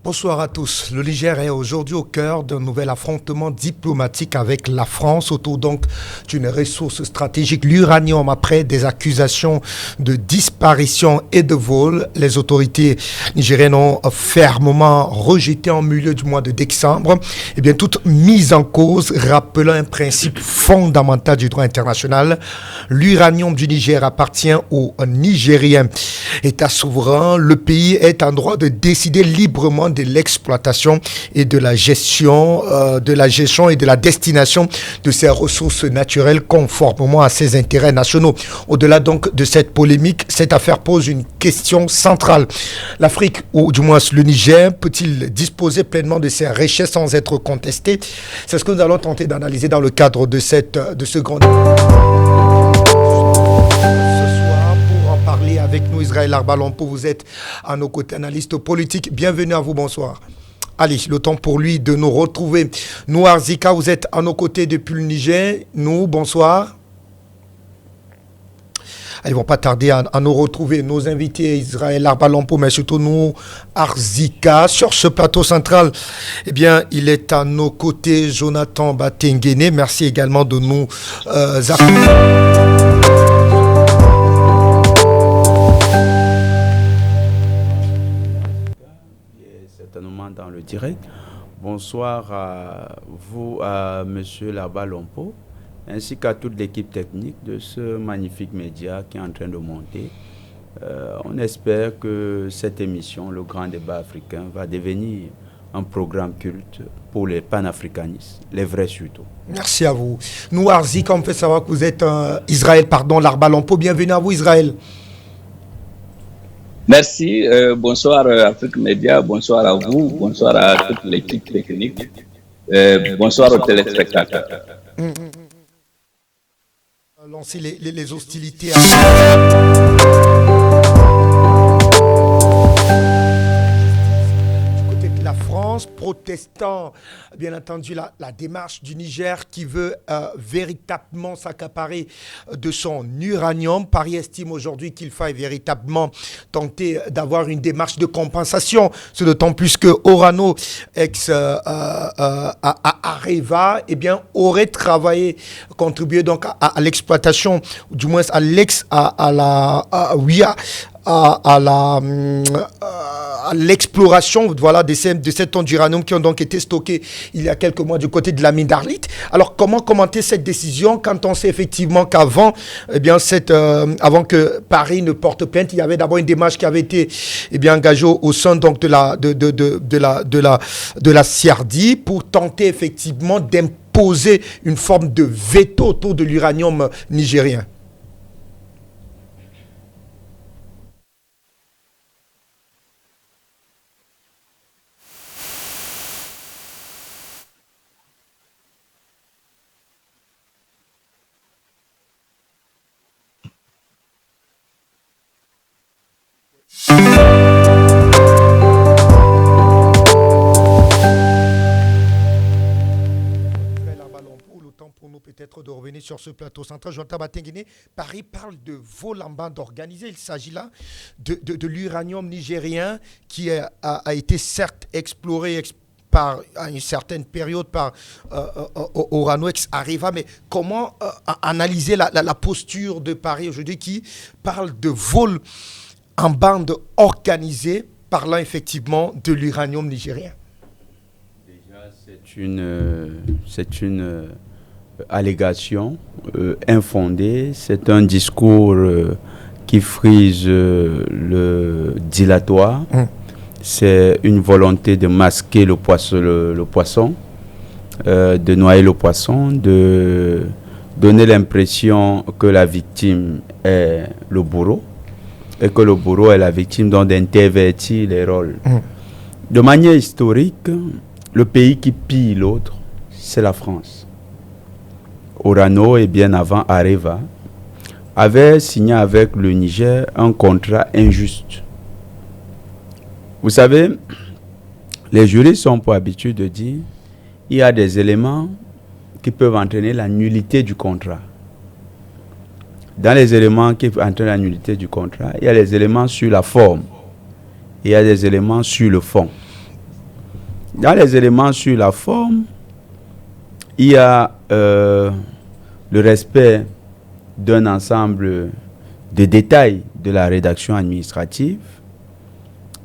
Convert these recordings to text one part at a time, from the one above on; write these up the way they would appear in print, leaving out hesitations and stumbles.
Bonsoir à tous. Le Niger est aujourd'hui au cœur d'un nouvel affrontement diplomatique avec la France autour donc d'une ressource stratégique, l'uranium. Après des accusations de disparition et de vol, les autorités nigériennes ont fermement rejeté en milieu du mois de décembre toute mise en cause, rappelant un principe fondamental du droit international. L'uranium du Niger appartient aux Nigériens. État souverain, le pays est en droit de décider librement de l'exploitation et de la gestion et de la destination de ses ressources naturelles conformément à ses intérêts nationaux. Au-delà donc de cette polémique, cette affaire pose une question centrale. L'Afrique, ou du moins le Niger, peut-il disposer pleinement de ses richesses sans être contesté? C'est ce que nous allons tenter d'analyser dans le cadre de ce grand débat. Parler avec nous, Israël Arbalompo, vous êtes à nos côtés, analyste politique. Bienvenue à vous, bonsoir. Allez, le temps pour lui de nous retrouver. Noir Zika, vous êtes à nos côtés depuis le Niger. Nous, bonsoir. Ils ne vont pas tarder à nous retrouver, nos invités, Israël Arbalompo, mais surtout nous, Arzika. Sur ce plateau central, il est à nos côtés, Jonathan Batengene. Merci également de nous dans le direct. Bonsoir à vous, à Monsieur Larbalompo, ainsi qu'à toute l'équipe technique de ce magnifique média qui est en train de monter. On espère que cette émission, le grand débat africain, va devenir un programme culte pour les panafricanistes, les vrais surtout. Merci à vous. Nous, Arzik, on fait savoir que vous êtes Israël, Larbalompo. Bienvenue à vous, Israël. Merci, bonsoir Afrique Média, bonsoir à vous, bonsoir à toute l'équipe technique, bonsoir aux téléspectateurs. Lancer les hostilités la France, protestant bien entendu la démarche du Niger qui veut véritablement s'accaparer de son uranium. Paris estime aujourd'hui qu'il faille véritablement tenter d'avoir une démarche de compensation. C'est d'autant plus que Orano, Areva, aurait travaillé, contribué donc à l'exploitation, du moins à l'exploration de ces tonnes d'uranium qui ont donc été stockées il y a quelques mois du côté de la mine d'Arlit. Alors comment commenter cette décision quand on sait effectivement qu'avant avant que Paris ne porte plainte, il y avait d'abord une démarche qui avait été engagée au sein donc de la CIARDI pour tenter effectivement d'imposer une forme de veto autour de l'uranium nigérien. Peut-être de revenir sur ce plateau central. Jonathan Batengene, Paris parle de vol en bande organisée. Il s'agit là de l'uranium nigérien qui a été certes exploré à une certaine période par Orano Areva, mais comment analyser la posture de Paris aujourd'hui qui parle de vol en bande organisée, parlant effectivement de l'uranium nigérien? Déjà, c'est une allégation infondée, c'est un discours qui frise le dilatoire. C'est une volonté de masquer le poisson, de noyer le poisson, de donner l'impression que la victime est le bourreau et que le bourreau est la victime, donc d'intervertir les rôles. De manière historique, le pays qui pille l'autre, c'est la France. Orano et bien avant Areva avait signé avec le Niger un contrat injuste. Vous savez, les juristes ont pour habitude de dire qu'il y a des éléments qui peuvent entraîner la nullité du contrat. Dans les éléments qui entraînent la nullité du contrat, il y a les éléments sur la forme et il y a des éléments sur le fond. Dans les éléments sur la forme, il y a le respect d'un ensemble de détails de la rédaction administrative.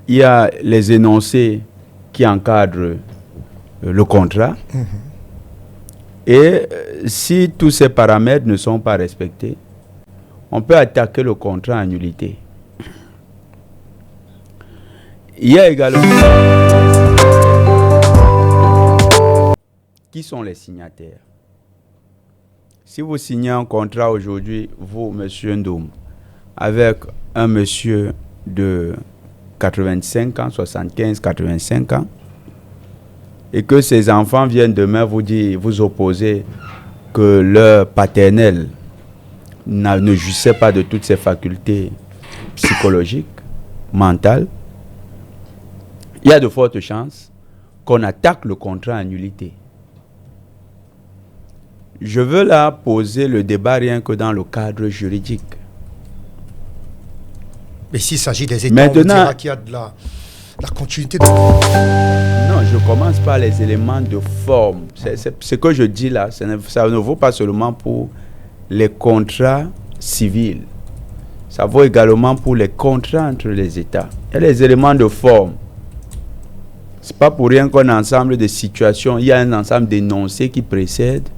Il y a les énoncés qui encadrent le contrat. Et si tous ces paramètres ne sont pas respectés, on peut attaquer le contrat en nullité. Il y a également qui sont les signataires. Si vous signez un contrat aujourd'hui, vous, monsieur Ndoum, avec un monsieur de 85 ans, 75, 85 ans, et que ces enfants viennent demain vous opposer que leur paternel ne jouissait pas de toutes ses facultés psychologiques, mentales, il y a de fortes chances qu'on attaque le contrat en nullité. Je veux là poser le débat rien que dans le cadre juridique. Mais s'il s'agit des États, on dira qu'il y a de la continuité. Non, je commence par les éléments de forme. Ce que je dis là, ça ne vaut pas seulement pour les contrats civils. Ça vaut également pour les contrats entre les États. Il y a les éléments de forme. Ce n'est pas pour rien qu'un ensemble de situations, il y a un ensemble d'énoncés qui précèdent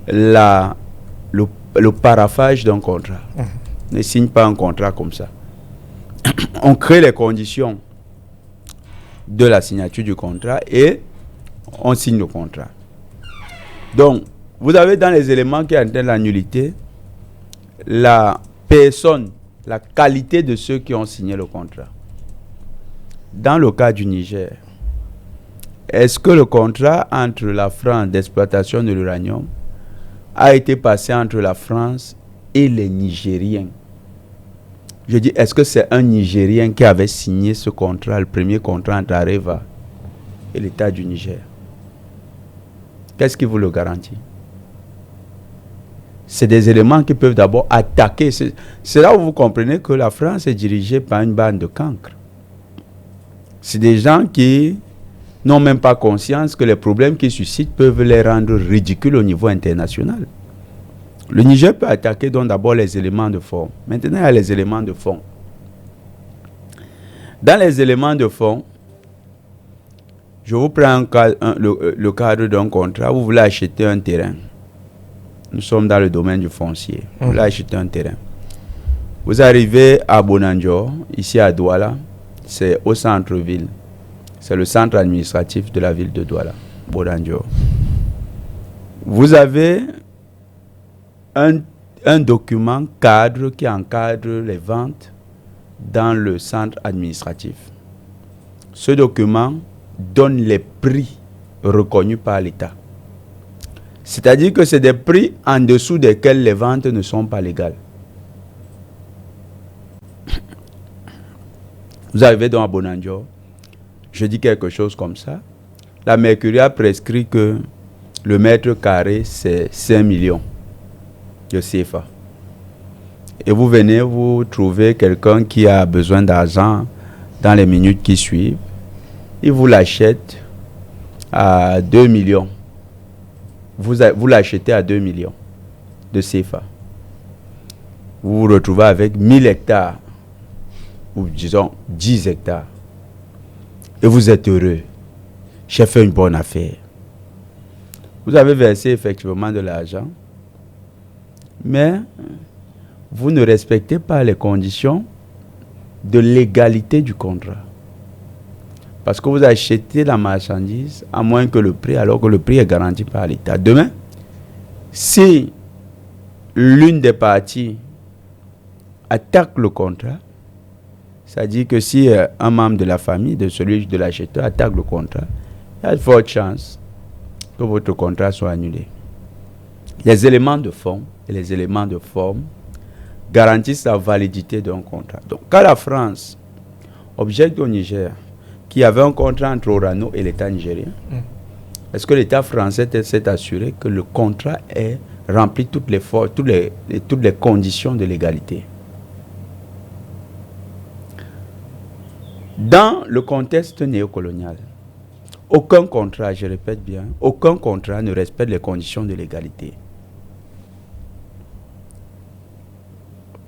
le paraphage d'un contrat. On ne signe pas un contrat comme ça. On crée les conditions de la signature du contrat et on signe le contrat. Donc, vous avez dans les éléments qui entraînent la nullité, la personne, la qualité de ceux qui ont signé le contrat. Dans le cas du Niger, est-ce que le contrat entre la France d'exploitation de l'uranium a été passé entre la France et les Nigériens? Je dis, est-ce que c'est un Nigérien qui avait signé ce contrat, le premier contrat entre Areva et l'État du Niger? Qu'est-ce qui vous le garantit? C'est des éléments qui peuvent d'abord attaquer. C'est là où vous comprenez que la France est dirigée par une bande de cancres. C'est des gens qui n'ont même pas conscience que les problèmes qu'ils suscitent peuvent les rendre ridicules au niveau international. Le Niger peut attaquer donc d'abord les éléments de forme. Maintenant, il y a les éléments de fond. Dans les éléments de fond, je vous prends le cadre d'un contrat. Vous voulez acheter un terrain. Nous sommes dans le domaine du foncier. Vous voulez acheter un terrain. Vous arrivez à Bonandior, ici à Douala. C'est au centre-ville. C'est le centre administratif de la ville de Douala, Bonandior. Vous avez un document cadre qui encadre les ventes dans le centre administratif. Ce document donne les prix reconnus par l'État. C'est-à-dire que c'est des prix en dessous desquels les ventes ne sont pas légales. Vous arrivez dans Bonandior, je dis quelque chose comme ça. La Mercuria prescrit que le mètre carré, c'est 5 millions de CFA. Et vous venez, vous trouvez quelqu'un qui a besoin d'argent dans les minutes qui suivent. Il vous l'achète à 2 millions. Vous l'achetez à 2 millions de CFA. Vous vous retrouvez avec 1000 hectares, ou disons 10 hectares. Et vous êtes heureux. J'ai fait une bonne affaire. Vous avez versé effectivement de l'argent, mais vous ne respectez pas les conditions de légalité du contrat. Parce que vous achetez la marchandise à moins que le prix, alors que le prix est garanti par l'État. Demain, si l'une des parties attaque le contrat, c'est-à-dire que si un membre de la famille, de celui de l'acheteur, attaque le contrat, il y a de fortes chances que votre contrat soit annulé. Les éléments de fond et les éléments de forme garantissent la validité d'un contrat. Donc, quand la France objecte au Niger qu'il y avait un contrat entre Orano et l'État nigérien, est-ce que l'État français s'est assuré que le contrat ait rempli toutes les conditions de légalité? Dans le contexte néocolonial, aucun contrat, je répète bien, aucun contrat ne respecte les conditions de légalité.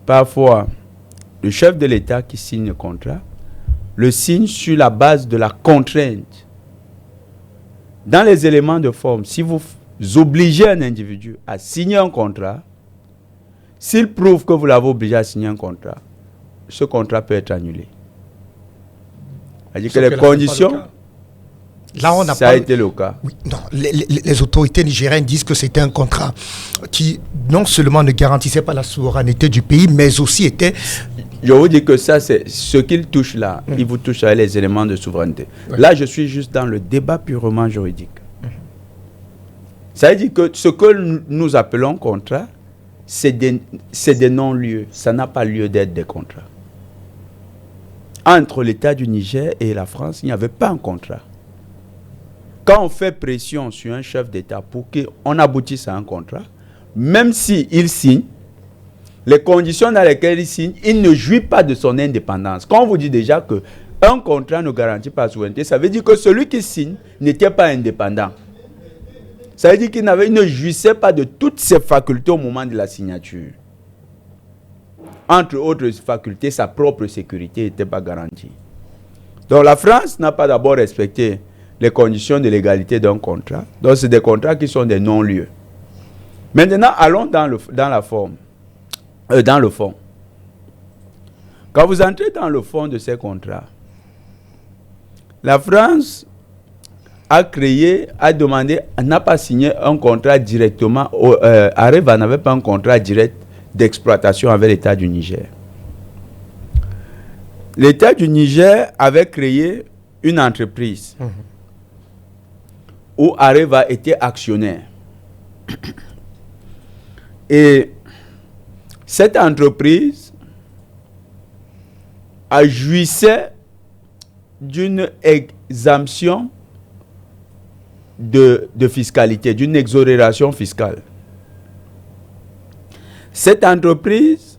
Parfois, le chef de l'État qui signe le contrat, le signe sur la base de la contrainte. Dans les éléments de forme, si vous obligez un individu à signer un contrat, s'il prouve que vous l'avez obligé à signer un contrat, ce contrat peut être annulé. C'est-à-dire que les conditions... Là, on n'a ça a été le cas. Oui, non, les autorités nigériennes disent que c'était un contrat qui non seulement ne garantissait pas la souveraineté du pays, mais aussi était... Je vous dis que ça, c'est ce qu'il touche là. Il vous touche avec les éléments de souveraineté. Ouais. Là, je suis juste dans le débat purement juridique. Ça veut dire que ce que nous appelons contrat, c'est des non-lieux. Ça n'a pas lieu d'être des contrats. Entre l'État du Niger et la France, il n'y avait pas un contrat. Quand on fait pression sur un chef d'État pour qu'on aboutisse à un contrat, même s'il signe, les conditions dans lesquelles il signe, il ne jouit pas de son indépendance. Quand on vous dit déjà qu'un contrat ne garantit pas la souveraineté, ça veut dire que celui qui signe n'était pas indépendant. Ça veut dire qu'il ne jouissait pas de toutes ses facultés au moment de la signature. Entre autres facultés, sa propre sécurité n'était pas garantie. Donc la France n'a pas d'abord respecté les conditions de légalité d'un contrat. Donc c'est des contrats qui sont des non-lieux. Maintenant, allons dans le fond. Quand vous entrez dans le fond de ces contrats, la France a demandé, n'a pas signé un contrat directement. Areva n'avait pas un contrat direct d'exploitation avec l'État du Niger. L'État du Niger avait créé une entreprise où Areva était actionnaire. Et cette entreprise a jouissait d'une exemption de fiscalité, d'une exonération fiscale. Cette entreprise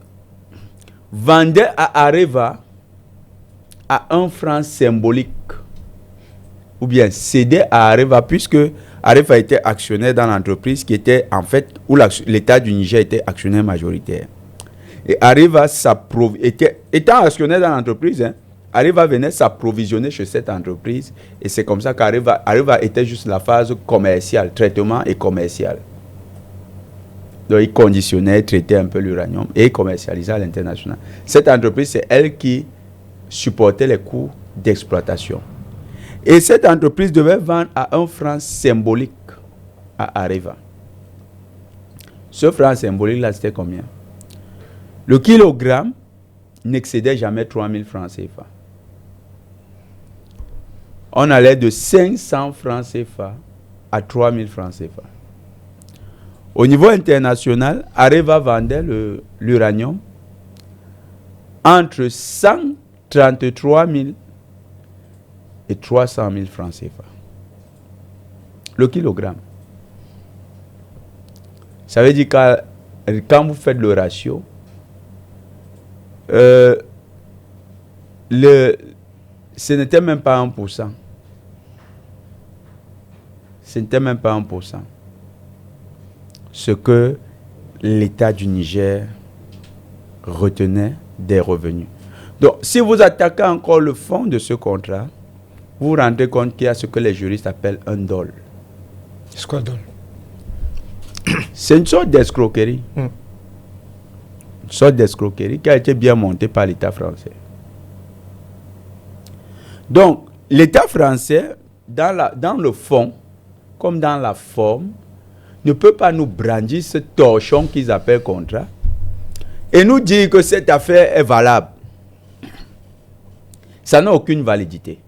vendait à Areva à 1 franc symbolique, ou bien cédait à Areva, puisque Areva était actionnaire dans l'entreprise qui était en fait, où l'État du Niger était actionnaire majoritaire. Et Areva étant actionnaire dans l'entreprise, Areva venait s'approvisionner chez cette entreprise, et c'est comme ça qu'Areva était juste la phase commerciale, traitement et commercial. Donc il conditionnait, traitait un peu l'uranium et commercialisait à l'international. Cette entreprise, c'est elle qui supportait les coûts d'exploitation. Et cette entreprise devait vendre à 1 franc symbolique à Areva. Ce franc symbolique là, c'était combien? Le kilogramme n'excédait jamais 3000 francs CFA. On allait de 500 francs CFA à 3000 francs CFA. Au niveau international, Areva vendait l'uranium entre 133 000 et 300 000 francs CFA. Le kilogramme. Ça veut dire que quand vous faites le ratio, ce n'était même pas 1%. Ce n'était même pas 1%. Ce que l'État du Niger retenait des revenus. Donc, si vous attaquez encore le fond de ce contrat, vous vous rendez compte qu'il y a ce que les juristes appellent un dol. C'est quoi le dol? C'est une sorte d'escroquerie. Une sorte d'escroquerie qui a été bien montée par l'État français. Donc, l'État français, dans le fond, comme dans la forme, ne peut pas nous brandir ce torchon qu'ils appellent contrat et nous dire que cette affaire est valable. Ça n'a aucune validité.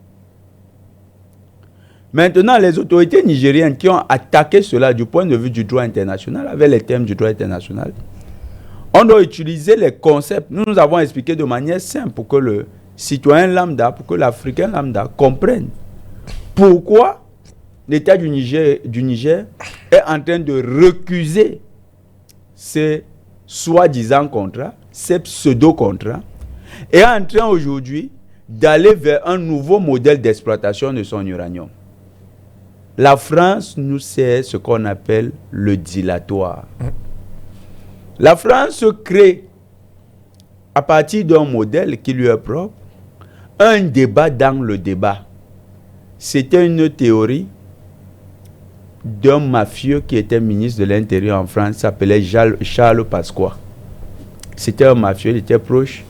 Maintenant, les autorités nigériennes qui ont attaqué cela du point de vue du droit international, avec les termes du droit international, on doit utiliser les concepts. Nous avons expliqué de manière simple pour que le citoyen lambda, pour que l'Africain lambda comprenne pourquoi l'État du Niger est en train de recuser ces soi-disant contrats, ces pseudo-contrats, et est en train aujourd'hui d'aller vers un nouveau modèle d'exploitation de son uranium. La France, nous, c'est ce qu'on appelle le dilatoire. La France crée, à partir d'un modèle qui lui est propre, un débat dans le débat. C'était une théorie d'un mafieux qui était ministre de l'Intérieur en France, s'appelait Charles Pasqua. C'était un mafieux, il était proche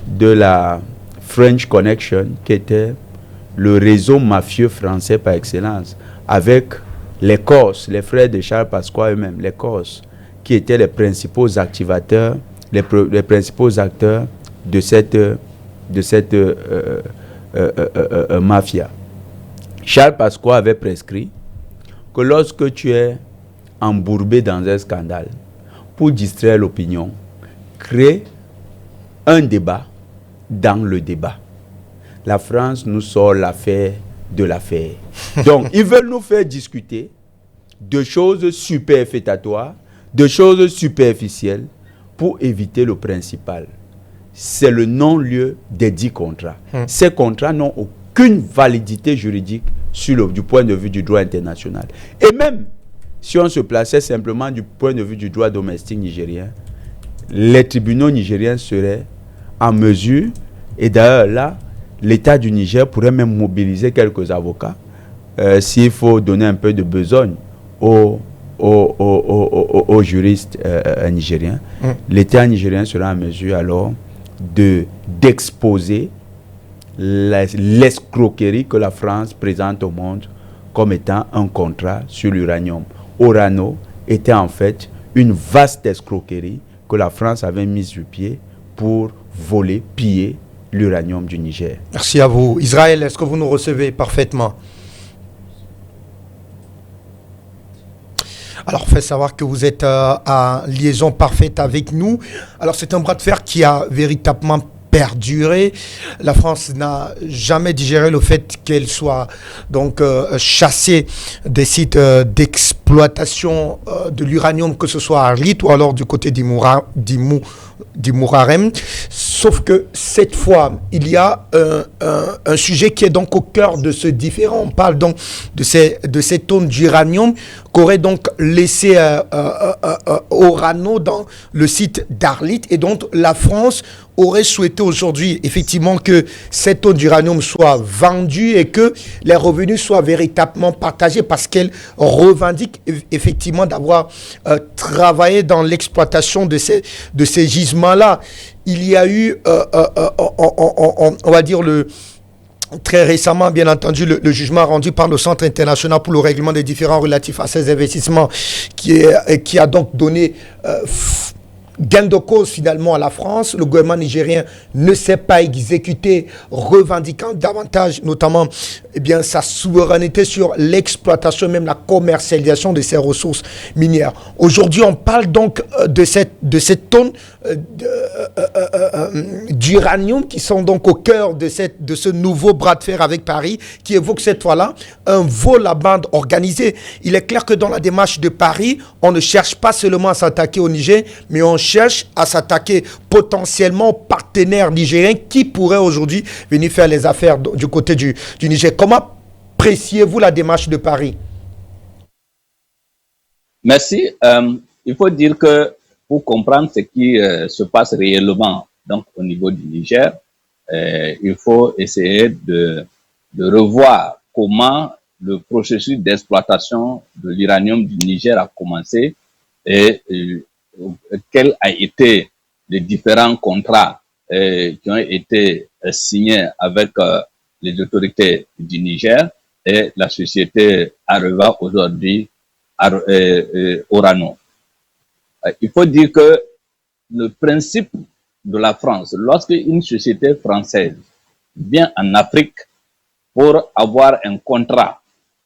de la French Connection, qui était le réseau mafieux français par excellence, avec les Corses, les frères de Charles Pasqua eux-mêmes, les Corses, qui étaient les principaux activateurs, les principaux acteurs de cette mafia. Charles Pasqua avait prescrit que lorsque tu es embourbé dans un scandale, pour distraire l'opinion, crée un débat dans le débat. La France nous sort l'affaire de l'affaire. Donc, ils veulent nous faire discuter de choses superfétatoires, de choses superficielles, pour éviter le principal. C'est le non-lieu des 10 contrats. Ces contrats n'ont aucune validité juridique du point de vue du droit international. Et même si on se plaçait simplement du point de vue du droit domestique nigérien, les tribunaux nigériens seraient en mesure, et d'ailleurs là, l'État du Niger pourrait même mobiliser quelques avocats s'il faut donner un peu de besogne aux juristes nigériens. L'État nigérien sera en mesure alors d'exposer l'escroquerie que la France présente au monde comme étant un contrat sur l'uranium. Orano était en fait une vaste escroquerie que la France avait mise sur pied pour voler, piller l'uranium du Niger. Merci à vous. Israël, est-ce que vous nous recevez parfaitement? Alors, fait savoir que vous êtes en liaison parfaite avec nous. Alors, c'est un bras de fer qui a véritablement perduré. La France n'a jamais digéré le fait qu'elle soit donc chassée des sites d'exploitation de l'uranium, que ce soit à Arlit ou alors du côté d'Imourarem. Sauf que cette fois, il y a un sujet qui est donc au cœur de ce différend. On parle donc de ces tonnes d'uranium qu'aurait donc laissé Orano dans le site d'Arlit, et donc la France aurait souhaité aujourd'hui effectivement que cette tonne d'uranium soit vendue et que les revenus soient véritablement partagés, parce qu'elle revendique effectivement d'avoir travaillé dans l'exploitation de ces gisements-là. Il y a eu, on va dire, très récemment, bien entendu, le jugement rendu par le Centre international pour le règlement des différends relatifs à ces investissements qui a donc donné gain de cause finalement à la France. Le gouvernement nigérien ne s'est pas exécuté, revendiquant davantage notamment sa souveraineté sur l'exploitation, même la commercialisation de ces ressources minières. Aujourd'hui, on parle donc de cette tonne d'uranium qui sont donc au cœur de ce nouveau bras de fer avec Paris, qui évoque cette fois-là un vol à bande organisé. Il est clair que dans la démarche de Paris, on ne cherche pas seulement à s'attaquer au Niger, mais on cherche à s'attaquer potentiellement aux partenaires nigériens qui pourraient aujourd'hui venir faire les affaires du côté du Niger. Comment appréciez-vous la démarche de Paris? Merci. Il faut dire que pour comprendre ce qui se passe réellement donc, au niveau du Niger, il faut essayer de revoir comment le processus d'exploitation de l'uranium du Niger a commencé et quels ont été les différents contrats qui ont été signés avec les autorités du Niger et la société Areva aujourd'hui, Orano. Il faut dire que le principe de la France, lorsque une société française vient en Afrique pour avoir un contrat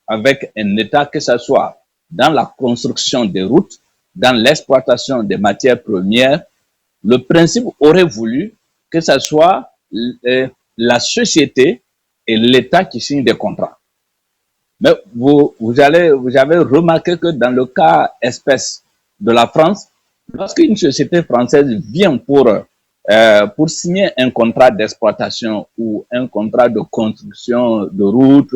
avec un État, que ce soit dans la construction des routes, dans l'exploitation des matières premières, le principe aurait voulu que ce soit la société et l'État qui signent des contrats. Mais vous avez remarqué que dans le cas espèce de la France, lorsqu'une société française vient pour signer un contrat d'exploitation ou un contrat de construction de routes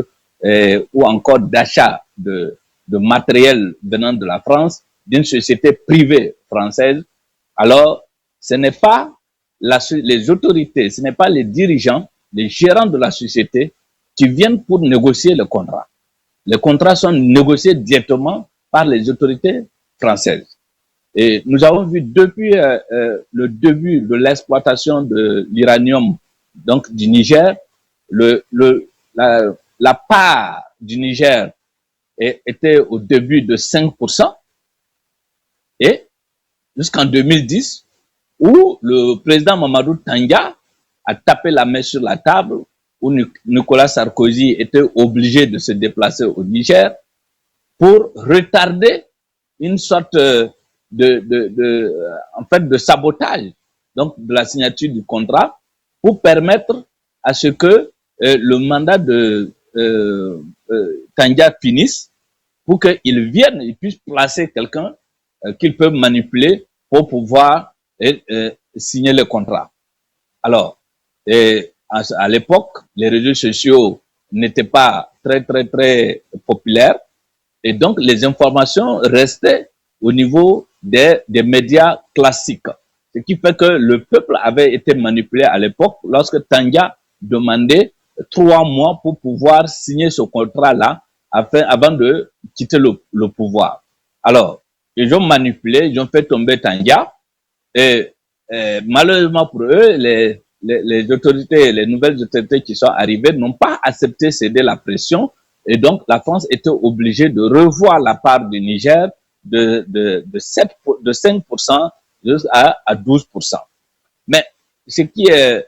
ou encore d'achat de matériel venant de la France, d'une société privée française, alors ce n'est pas les autorités, ce n'est pas les dirigeants, les gérants de la société qui viennent pour négocier le contrat. Les contrats sont négociés directement par les autorités françaises. Et nous avons vu depuis le début de l'exploitation de l'uranium donc du Niger, la part du Niger était au début de 5%, et jusqu'en 2010, où le président Mamadou Tanja a tapé la main sur la table, où Nicolas Sarkozy était obligé de se déplacer au Niger pour retarder une sorte en fait, de sabotage donc, de la signature du contrat pour permettre à ce que le mandat de Tanja finisse, pour qu'il vienne, il puisse placer quelqu'un qu'il peut manipuler pour pouvoir signer le contrat. Alors, à l'époque, les réseaux sociaux n'étaient pas très populaires, et donc les informations restaient au niveau des médias classiques. Ce qui fait que le peuple avait été manipulé à l'époque lorsque Tanja demandait 3 mois pour pouvoir signer ce contrat-là avant de quitter le pouvoir. Alors, ils ont manipulé, ils ont fait tomber Tanja, et malheureusement pour eux, les autorités, les nouvelles autorités qui sont arrivées n'ont pas accepté céder la pression, et donc la France était obligée de revoir la part du Niger de 5% à 12%. Mais ce qui est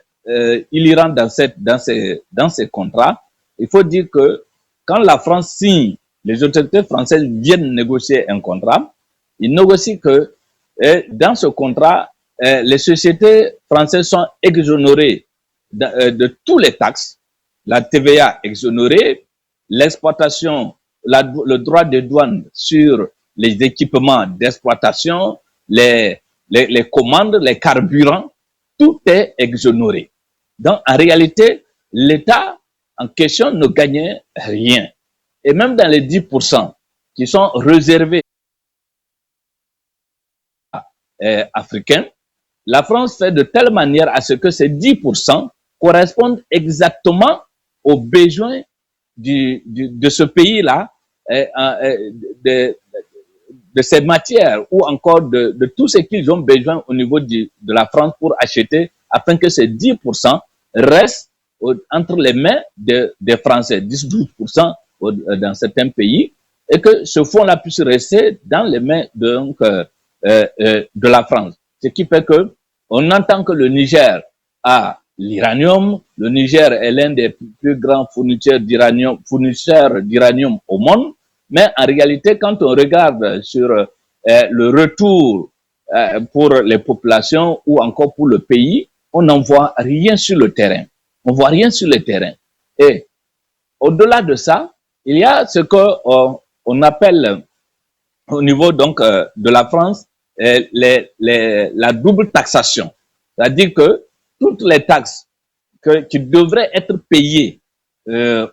ilirant dans ces contrats, il faut dire que quand la France signe, les autorités françaises viennent négocier un contrat, ils négocient que dans ce contrat, les sociétés françaises sont exonérées de toutes les taxes, la TVA exonérée, l'exploitation, le droit de douane sur les équipements d'exploitation, les commandes, les carburants, tout est exonéré. Donc, en réalité, l'État en question ne gagnait rien. Et même dans les 10% qui sont réservés africains, la France fait de telle manière à ce que ces 10% correspondent exactement aux besoins de ce pays-là, de ces matières ou encore de tout ce qu'ils ont besoin au niveau de la France pour acheter, afin que ces 10% restent entre les mains des Français, 10-12% dans certains pays, et que ce fonds-là puisse rester dans les mains de la France. Ce qui fait que on entend que le Niger a l'uranium, le Niger est l'un des plus grands fournisseurs d'uranium au monde, mais en réalité, quand on regarde sur le retour pour les populations ou encore pour le pays, on n'en voit rien sur le terrain. On voit rien sur le terrain. Et au-delà de ça, il y a ce qu'on appelle au niveau donc de la France la double taxation. C'est-à-dire que toutes les taxes qui devraient être payées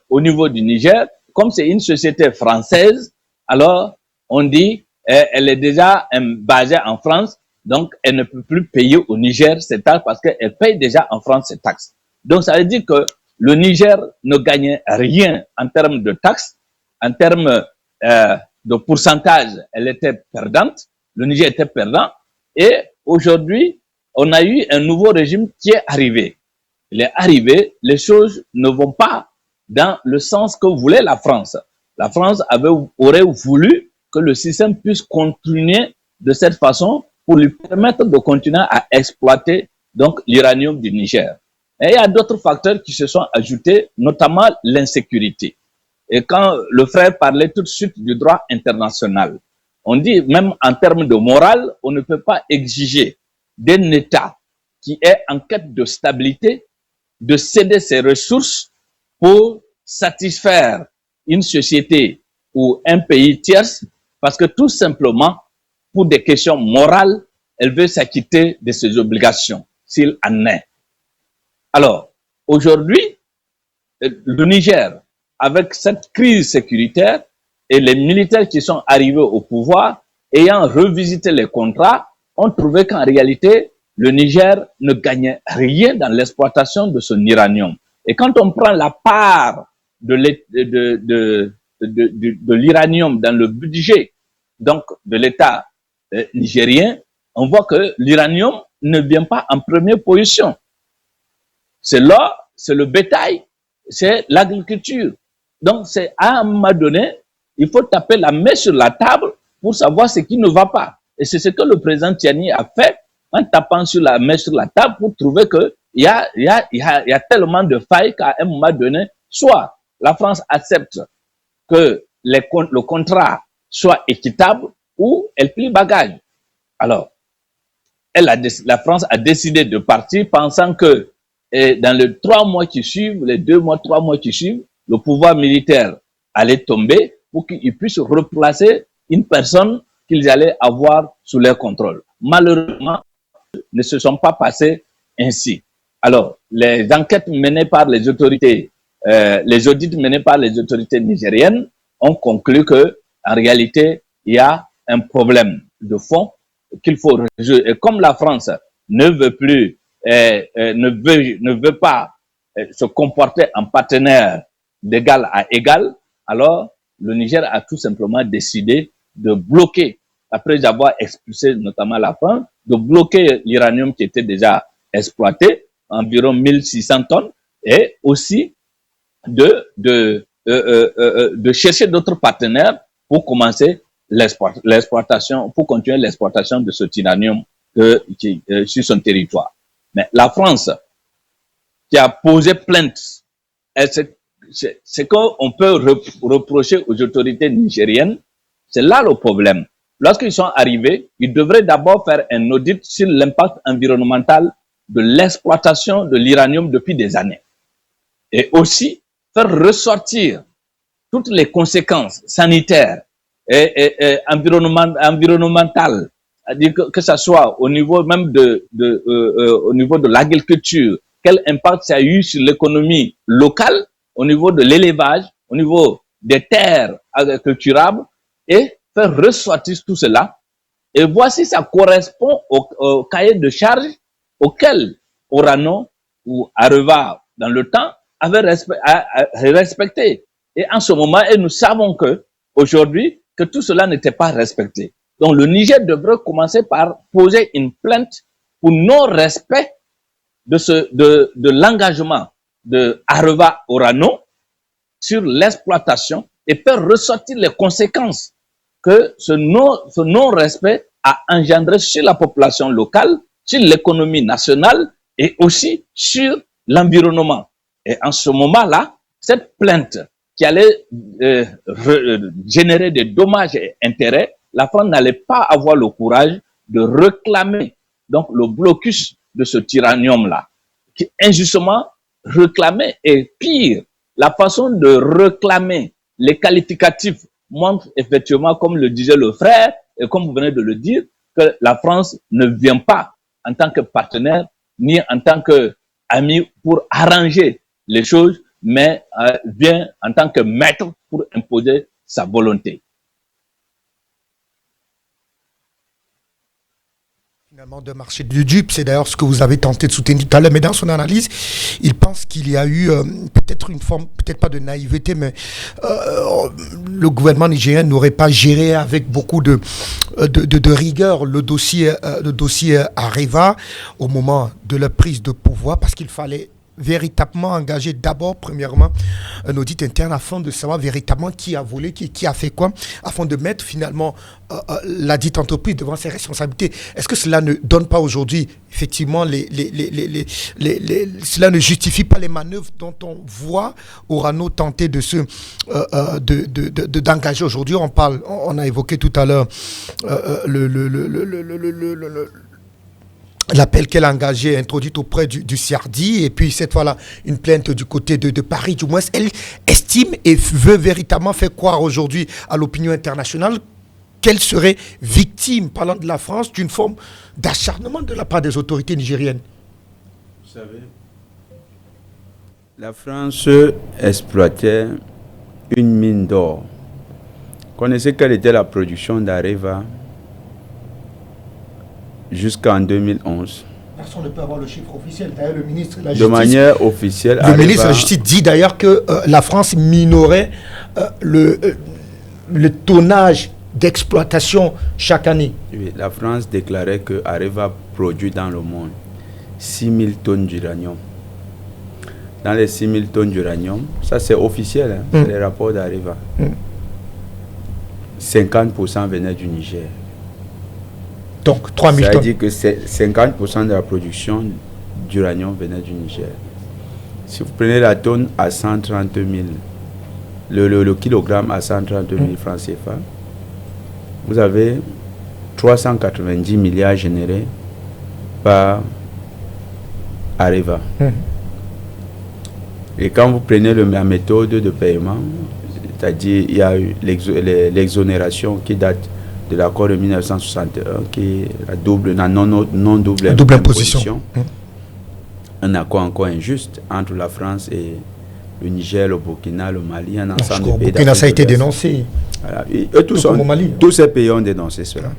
au niveau du Niger, comme c'est une société française, alors on dit elle est déjà basée en France, donc elle ne peut plus payer au Niger ces taxes parce qu'elle paye déjà en France ces taxes. Donc ça veut dire que le Niger ne gagnait rien en termes de taxes, en termes de pourcentage, elle était perdante, le Niger était perdant, et aujourd'hui, on a eu un nouveau régime qui est arrivé. Il est arrivé, les choses ne vont pas dans le sens que voulait la France. La France aurait voulu que le système puisse continuer de cette façon pour lui permettre de continuer à exploiter donc l'uranium du Niger. Et il y a d'autres facteurs qui se sont ajoutés, notamment l'insécurité. Et quand le frère parlait tout de suite du droit international, on dit même en termes de morale, on ne peut pas exiger d'un État qui est en quête de stabilité de céder ses ressources pour satisfaire une société ou un pays tierce, parce que tout simplement, pour des questions morales, elle veut s'acquitter de ses obligations, s'il en est. Alors, aujourd'hui, le Niger, avec cette crise sécuritaire, Et les militaires qui sont arrivés au pouvoir, ayant revisité les contrats, ont trouvé qu'en réalité, le Niger ne gagnait rien dans l'exploitation de son uranium. Et quand on prend la part de l'uranium dans le budget donc de l'État nigérien, on voit que l'uranium ne vient pas en première position. C'est l'or, c'est le bétail, c'est l'agriculture. Donc, c'est à un moment donné, il faut taper la main sur la table pour savoir ce qui ne va pas. Et c'est ce que le président Tiani a fait en tapant sur la main sur la table pour trouver qu'il y a tellement de failles qu'à un moment donné, soit la France accepte que le contrat soit équitable ou elle plie bagage. Alors, la France a décidé de partir pensant que dans les 3 mois qui suivent, les 2 mois, 3 mois qui suivent, le pouvoir militaire allait tomber pour qu'ils puissent replacer une personne qu'ils allaient avoir sous leur contrôle. Malheureusement, ne se sont pas passés ainsi. Alors, les enquêtes menées par les autorités, les audits menés par les autorités nigériennes ont conclu que, en réalité, il y a un problème de fond qu'il faut résoudre. Et comme la France ne veut plus, ne veut pas se comporter en partenaire d'égal à égal, alors le Niger a tout simplement décidé de bloquer, après avoir expulsé notamment la France, de bloquer l'uranium qui était déjà exploité, environ 1600 tonnes, et aussi de chercher d'autres partenaires pour commencer l'exploitation, pour continuer l'exploitation de ce uranium sur son territoire. Mais la France, qui a posé plainte, ce qu'on peut reprocher aux autorités nigériennes, c'est là le problème. Lorsqu'ils sont arrivés, ils devraient d'abord faire un audit sur l'impact environnemental de l'exploitation de l'uranium depuis des années. Et aussi faire ressortir toutes les conséquences sanitaires et environnementales, c'est-à-dire que ce soit au niveau même au niveau de l'agriculture, quel impact ça a eu sur l'économie locale, au niveau de l'élevage, au niveau des terres agriculturables, et faire ressortir tout cela et voir si ça correspond au cahier de charge auquel Orano ou Areva dans le temps avait respecté. Et en ce moment, et nous savons que aujourd'hui, que tout cela n'était pas respecté. Donc le Niger devrait commencer par poser une plainte pour non-respect de l'engagement de Areva Orano sur l'exploitation et faire ressortir les conséquences que ce non-respect a engendré sur la population locale, sur l'économie nationale et aussi sur l'environnement. Et en ce moment-là, cette plainte qui allait générer des dommages et intérêts, la France n'allait pas avoir le courage de réclamer donc le blocus de ce uranium-là, qui injustement réclamé. Et pire, la façon de réclamer les qualificatifs montre effectivement, comme le disait le frère, et comme vous venez de le dire, que la France ne vient pas en tant que partenaire, ni en tant qu'ami pour arranger les choses, mais vient en tant que maître pour imposer sa volonté. Finalement, de marché de dupe, c'est d'ailleurs ce que vous avez tenté de soutenir tout à l'heure, mais dans son analyse, il pense qu'il y a eu peut-être une forme, peut-être pas de naïveté, mais le gouvernement nigérien n'aurait pas géré avec beaucoup de rigueur le dossier Areva au moment de la prise de pouvoir, parce qu'il fallait véritablement engager d'abord, premièrement, un audit interne afin de savoir véritablement qui a volé, qui a fait quoi, afin de mettre finalement la dite entreprise devant ses responsabilités. Est-ce que cela ne donne pas aujourd'hui, effectivement, cela ne justifie pas les manœuvres dont on voit Orano tenter d'engager aujourd'hui? On a évoqué tout à l'heure l'appel qu'elle a engagé, introduite auprès du CIARDI, et puis cette fois-là, une plainte du côté de Paris. Du moins, elle estime et veut véritablement faire croire aujourd'hui à l'opinion internationale qu'elle serait victime, parlant de la France, d'une forme d'acharnement de la part des autorités nigériennes. Vous savez, la France exploitait une mine d'or Connaissez quelle était la production d'Areva jusqu'en 2011? Personne ne peut avoir le chiffre officiel. D'ailleurs, le ministre de la Justice... De manière officielle, le ministre de la Justice dit d'ailleurs que la France minorait le tonnage d'exploitation chaque année. Oui, la France déclarait que Areva produit dans le monde 6 000 tonnes d'uranium. Dans les 6 000 tonnes d'uranium, ça c'est officiel, c'est les rapports d'Areva. 50% venaient du Niger. Donc 3 000 tonnes. Ça veut dire que 50% de la production d'uranium venait du Niger. Si vous prenez la tonne à 130 000, le kilogramme à 130 000 francs CFA, vous avez 390 milliards générés par Areva. Et quand vous prenez la méthode de paiement, c'est-à-dire il y a eu l'exonération qui date de l'accord de 1961, qui est la non-double imposition. Un accord encore injuste entre la France et le Niger, le Burkina, le Mali, un ensemble de pays. Le Burkina, ça a été dénoncé. Voilà. Tous ces pays ont dénoncé cela.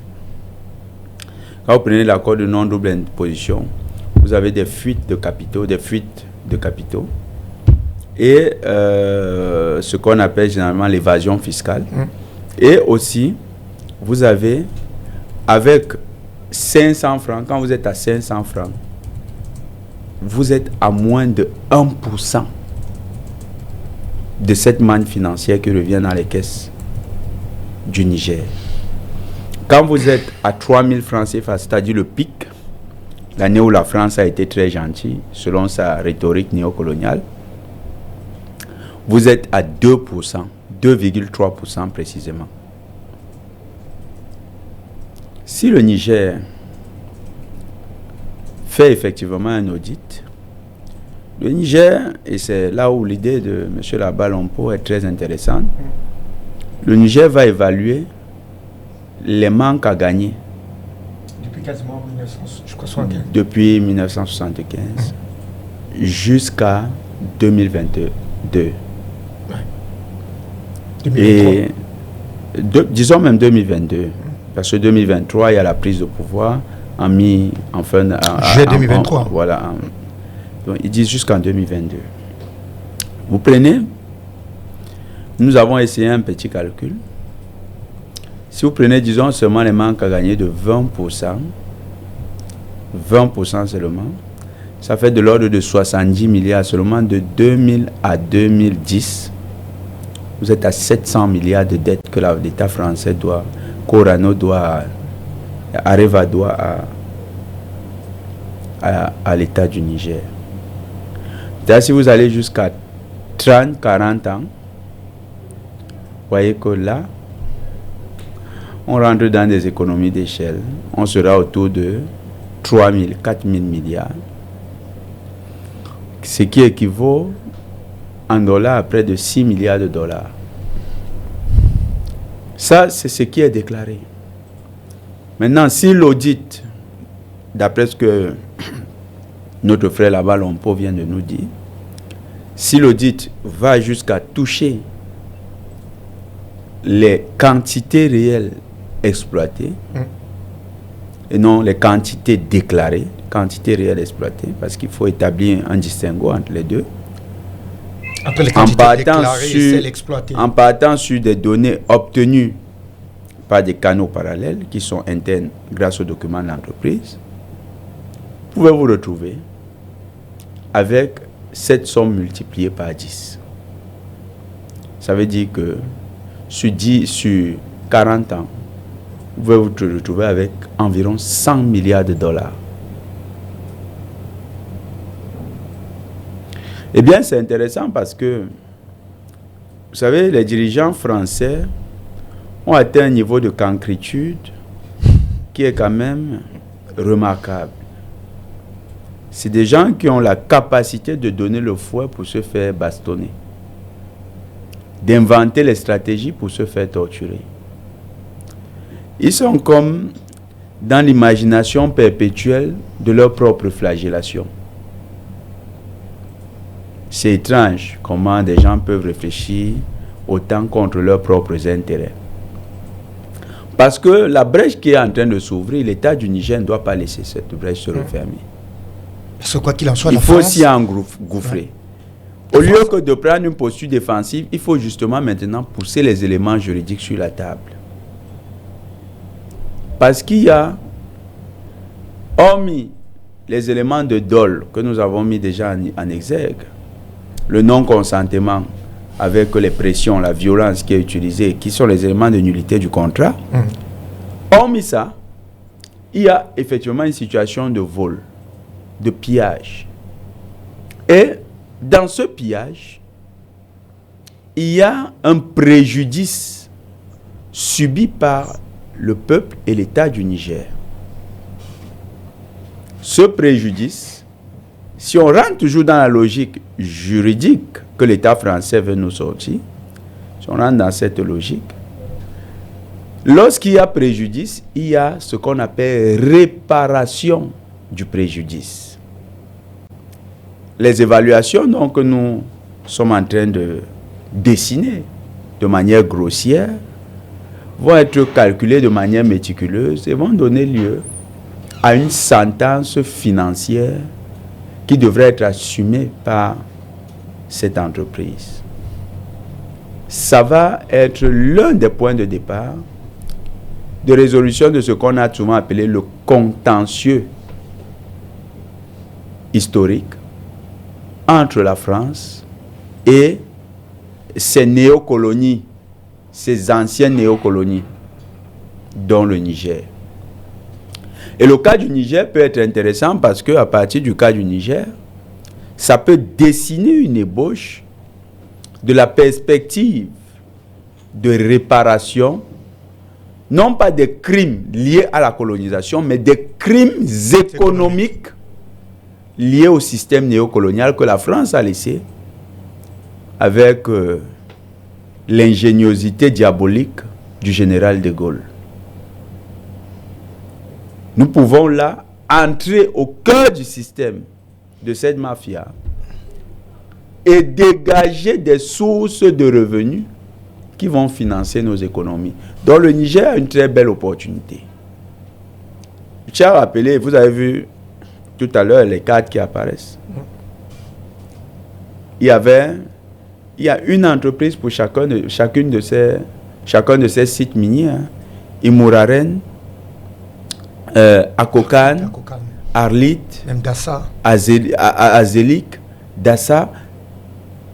Quand vous prenez l'accord de non-double imposition, vous avez des fuites de capitaux, et ce qu'on appelle généralement l'évasion fiscale. Et aussi, vous avez, avec 500 francs, quand vous êtes à 500 francs, vous êtes à moins de 1% de cette manne financière qui revient dans les caisses du Niger. Quand vous êtes à 3 000 francs CFA, c'est-à-dire le pic, l'année où la France a été très gentille, selon sa rhétorique néocoloniale, vous êtes à 2%, 2,3% précisément. Si le Niger fait effectivement un audit, le Niger, et c'est là où l'idée de M. Labalompo est très intéressante, le Niger va évaluer les manques à gagner. Depuis quasiment 1975. Depuis 1975 jusqu'à 2022. Et disons même 2022, parce que 2023, il y a la prise de pouvoir juillet 2023. Voilà. Donc, ils disent jusqu'en 2022. Vous prenez, nous avons essayé un petit calcul. Si vous prenez, disons, seulement les manques à gagner de 20%, 20% seulement, ça fait de l'ordre de 70 milliards seulement de 2000 à 2010. Vous êtes à 700 milliards de dettes que l'État français doit, qu'Orano doit, Areva doit à l'État du Niger. D'ailleurs, si vous allez jusqu'à 30, 40 ans, vous voyez que là, on rentre dans des économies d'échelle. On sera autour de 3 000, 4 000 milliards. Ce qui équivaut en dollars à près de 6 milliards de dollars. Ça, c'est ce qui est déclaré. Maintenant, si l'audit, d'après ce que notre frère Labalompo vient de nous dire, si l'audit va jusqu'à toucher les quantités réelles exploitées, et non les quantités déclarées, quantités réelles exploitées, parce qu'il faut établir un distinguo entre les deux. Entre les quantités déclarées et celles exploitées. En partant sur des données obtenues par des canaux parallèles qui sont internes grâce aux documents de l'entreprise, vous pouvez vous retrouver avec cette somme multipliée par 10. Ça veut dire que sur 40 ans, vous pouvez vous retrouver avec environ 100 milliards de dollars. Eh bien, c'est intéressant parce que, vous savez, les dirigeants français ont atteint un niveau de cancritude qui est quand même remarquable. C'est des gens qui ont la capacité de donner le fouet pour se faire bastonner, d'inventer les stratégies pour se faire torturer. Ils sont comme dans l'imagination perpétuelle de leur propre flagellation. C'est étrange comment des gens peuvent réfléchir autant contre leurs propres intérêts. Parce que la brèche qui est en train de s'ouvrir, l'État du Niger ne doit pas laisser cette brèche se refermer. Parce que quoi qu'il en soit, il faut s'y engouffrer. Au lieu que de prendre une posture défensive, il faut justement maintenant pousser les éléments juridiques sur la table. Parce qu'il y a, hormis les éléments de dol que nous avons mis déjà en exergue, le non-consentement avec les pressions, la violence qui est utilisée, qui sont les éléments de nullité du contrat, hormis ça, il y a effectivement une situation de vol, de pillage. Et dans ce pillage, il y a un préjudice subi par le peuple et l'État du Niger. Ce préjudice, si on rentre toujours dans la logique juridique que l'État français veut nous sortir, si on rentre dans cette logique, lorsqu'il y a préjudice, il y a ce qu'on appelle réparation du préjudice. Les évaluations donc, que nous sommes en train de dessiner de manière grossière vont être calculées de manière méticuleuse et vont donner lieu à une sentence financière qui devrait être assumée par cette entreprise. Ça va être l'un des points de départ de résolution de ce qu'on a souvent appelé le contentieux historique entre la France et ces néocolonies, ces anciennes néocolonies, dont le Niger. Et le cas du Niger peut être intéressant parce qu'à partir du cas du Niger, ça peut dessiner une ébauche de la perspective de réparation, non pas des crimes liés à la colonisation, mais des crimes économiques liés au système néocolonial que la France a laissé avec l'ingéniosité diabolique du général de Gaulle. Nous pouvons là entrer au cœur du système de cette mafia et dégager des sources de revenus qui vont financer nos économies. Donc le Niger a une très belle opportunité. Je tiens à rappeler, vous avez vu tout à l'heure les cartes qui apparaissent. Il y a une entreprise pour chacun de ces sites miniers. Imouraren, Akokan, Arlit, même Dassa, Azélik, Dassa,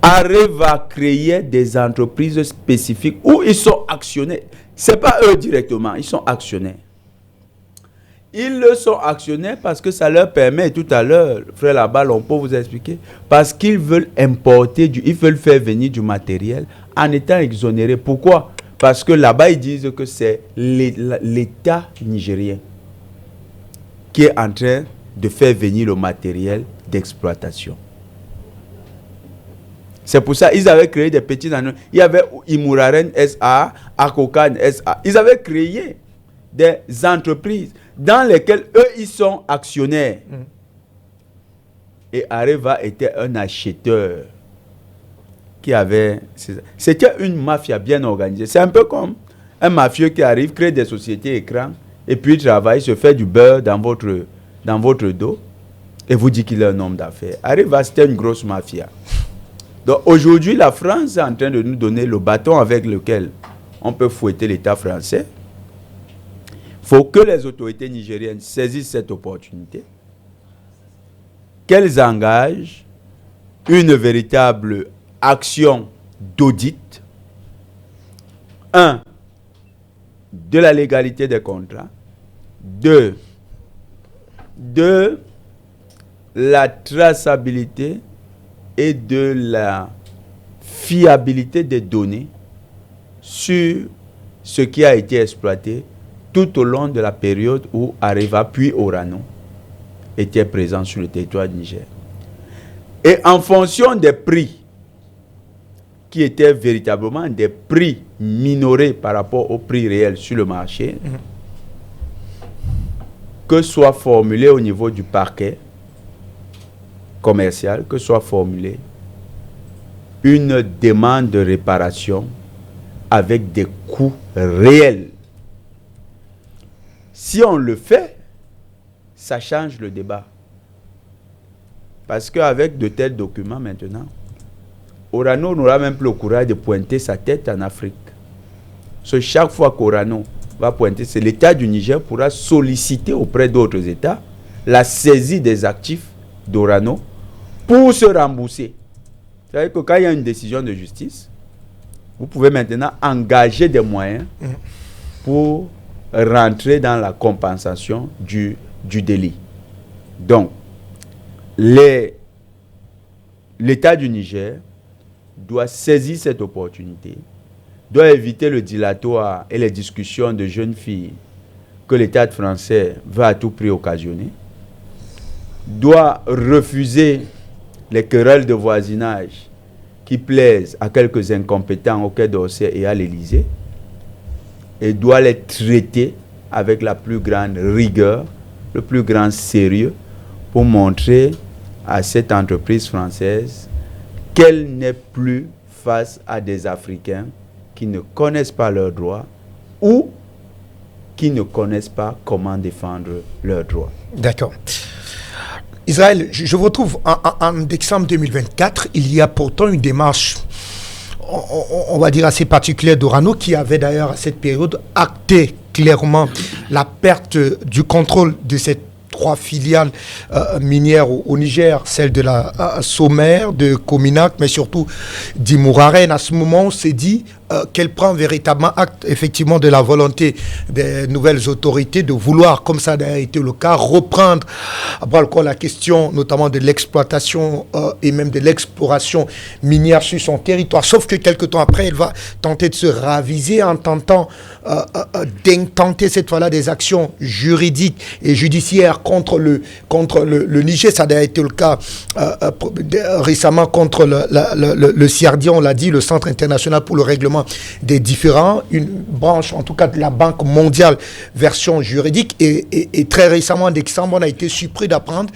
arrivent à créer des entreprises spécifiques où ils sont actionnaires. Ce n'est pas eux directement, ils sont actionnaires. Ils le sont actionnaires parce que ça leur permet, tout à l'heure, frère Labal, on peut vous expliquer, parce qu'ils veulent importer, ils veulent faire venir du matériel en étant exonérés. Pourquoi? Parce que là-bas, ils disent que c'est l'État nigérien qui est en train de faire venir le matériel d'exploitation. C'est pour ça qu'ils avaient créé des petits annonces. Il y avait Imouraren SA, Akokan SA. Ils avaient créé des entreprises dans lesquelles eux, ils sont actionnaires. Et Areva était un acheteur qui avait... C'était une mafia bien organisée. C'est un peu comme un mafieux qui arrive, crée des sociétés écrans, et puis travaille, se fait du beurre dans votre dos, et vous dit qu'il est un homme d'affaires. Areva, c'était une grosse mafia. Donc aujourd'hui, la France est en train de nous donner le bâton avec lequel on peut fouetter l'État français. Il faut que les autorités nigériennes saisissent cette opportunité, qu'elles engagent une véritable action d'audit, de la légalité des contrats, de la traçabilité et de la fiabilité des données sur ce qui a été exploité tout au long de la période où Areva puis Orano étaient présents sur le territoire du Niger. Et en fonction des prix qui étaient véritablement des prix minorés par rapport au prix réel sur le marché, que soit formulé au niveau du parquet commercial, que soit formulée une demande de réparation avec des coûts réels Si on le fait, ça change le débat. Parce qu'avec de tels documents maintenant, Orano n'aura même plus le courage de pointer sa tête en Afrique. So, chaque fois qu'Orano va pointer, c'est l'État du Niger pourra solliciter auprès d'autres États la saisie des actifs d'Orano pour se rembourser. C'est-à-dire que quand il y a une décision de justice, vous pouvez maintenant engager des moyens pour rentrer dans la compensation du délit. Donc, l'État du Niger doit saisir cette opportunité, doit éviter le dilatoire et les discussions de jeunes filles que l'État français veut à tout prix occasionner, doit refuser les querelles de voisinage qui plaisent à quelques incompétents au Quai d'Orsay et à l'Élysée, et doit les traiter avec la plus grande rigueur, le plus grand sérieux, pour montrer à cette entreprise française qu'elle n'est plus face à des Africains qui ne connaissent pas leurs droits ou qui ne connaissent pas comment défendre leurs droits. D'accord. Israël, je vous retrouve en décembre 2024. Il y a pourtant une démarche, on va dire, assez particulière d'Orano, qui avait d'ailleurs à cette période acté clairement la perte du contrôle de cette 3 filiales minières au Niger, celle de la Sommaire, de Cominac, mais surtout d'Imouraren. À ce moment, on s'est dit qu'elle prend véritablement acte, effectivement, de la volonté des nouvelles autorités de vouloir, comme ça a été le cas, reprendre à bras le corps la question, notamment de l'exploitation et même de l'exploration minière sur son territoire. Sauf que quelques temps après, elle va tenter de se raviser en tentant d'intenter cette fois-là des actions juridiques et judiciaires contre le Niger. Ça a été le cas récemment contre le CIRDI, on l'a dit, le Centre international pour le règlement des différends, une branche en tout cas de la Banque mondiale version juridique, et très récemment en décembre on a été surpris d'apprendre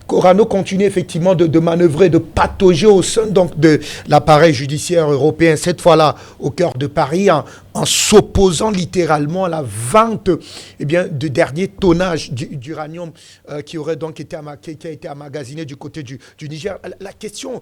qu'Orano continue effectivement de manœuvrer, de patauger au sein donc de l'appareil judiciaire européen, cette fois-là au cœur de Paris, en s'opposant littéralement à la vente de dernier tonnage d'uranium qui aurait donc été qui a été emmagasiné du côté du Niger. La question,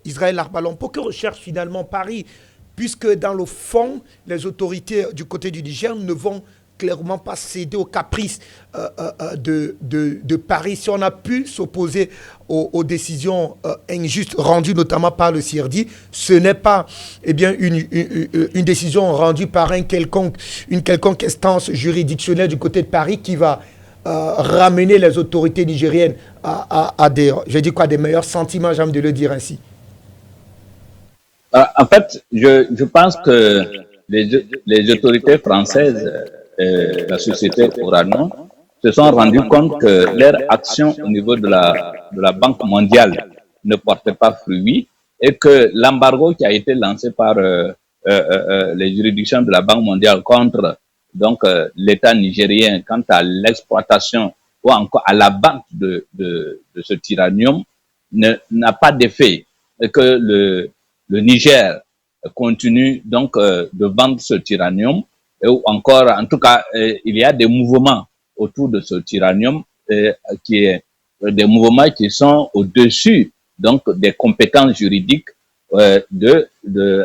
Israël Arbalompo, que recherche finalement Paris, puisque dans le fond, les autorités du côté du Niger ne vont clairement pas céder aux caprices de Paris. Si on a pu s'opposer aux décisions injustes rendues notamment par le CIRDI, ce n'est pas une décision rendue par une quelconque instance juridictionnelle du côté de Paris qui va ramener les autorités nigériennes à des meilleurs sentiments, j'aime de le dire ainsi. En fait, je pense que les autorités françaises, la société Orano, se sont rendus compte que leur action au niveau de la Banque mondiale ne portait pas fruit et que l'embargo qui a été lancé par les juridictions de la Banque mondiale contre l'État nigérien quant à l'exploitation ou encore à la vente de ce uranium n'a pas d'effet, et que le Niger continue donc de vendre ce uranium, ou encore, en tout cas, il y a des mouvements autour de ce uranium des mouvements qui sont au-dessus donc des compétences juridiques de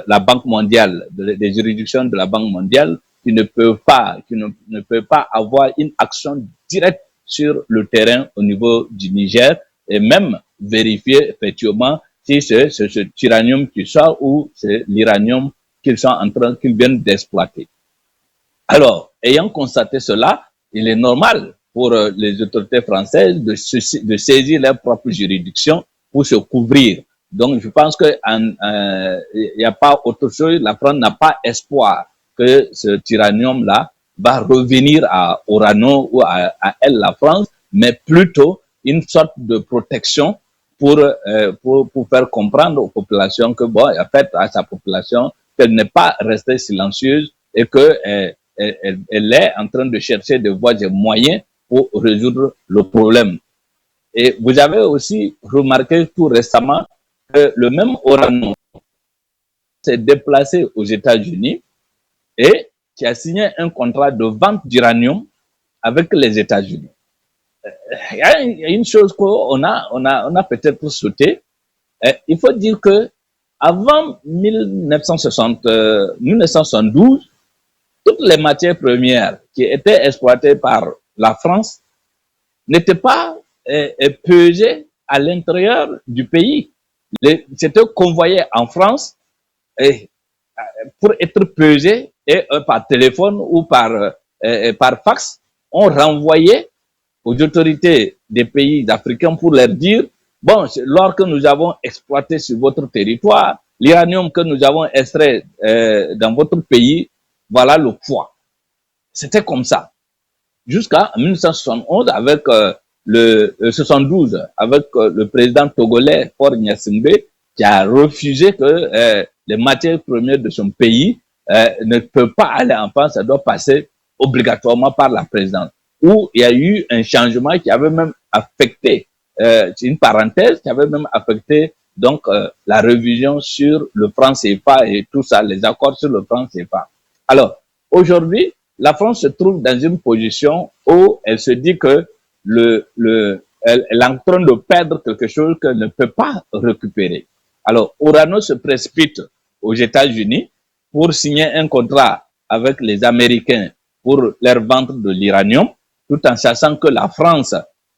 la Banque mondiale, des juridictions de la Banque mondiale, qui ne peuvent pas avoir une action directe sur le terrain au niveau du Niger et même vérifier effectivement si c'est ce uranium qui sort ou c'est l'uranium qu'ils viennent d'exploiter. Alors, ayant constaté cela, il est normal pour les autorités françaises de saisir leur propre juridiction pour se couvrir. Donc, je pense qu'il n'y a pas autre chose. La France n'a pas espoir que ce uranium-là va revenir à Orano ou à elle, la France, mais plutôt une sorte de protection pour faire comprendre aux populations que, en fait, à sa population, qu'elle n'est pas restée silencieuse et que elle est en train de chercher des voies et moyens pour résoudre le problème. Et vous avez aussi remarqué tout récemment que le même Orano s'est déplacé aux États-Unis et qui a signé un contrat de vente d'uranium avec les États-Unis. Il y a une chose qu'on a peut-être sauté. Il faut dire que avant 1972, toutes les matières premières qui étaient exploitées par la France n'étaient pas pesées à l'intérieur du pays. C'était convoyé en France pour être pesé et par téléphone ou par fax. On renvoyait aux autorités des pays africains pour leur dire, bon, lorsque nous avons exploité sur votre territoire, l'uranium que nous avons extrait dans votre pays, voilà le poids. C'était comme ça. Jusqu'à 1971, avec 72, avec le président togolais Faure Gnassingbé, qui a refusé que les matières premières de son pays ne peuvent pas aller en France, ça doit passer obligatoirement par la présidence. Où il y a eu un changement qui avait même affecté, c'est une parenthèse, qui avait même affecté donc la révision sur le franc CFA et tout ça, les accords sur le franc CFA. Alors, aujourd'hui, la France se trouve dans une position où elle se dit que elle est en train de perdre quelque chose qu'elle ne peut pas récupérer. Alors, Orano se précipite aux États-Unis pour signer un contrat avec les Américains pour leur vente de l'uranium, tout en sachant que la France,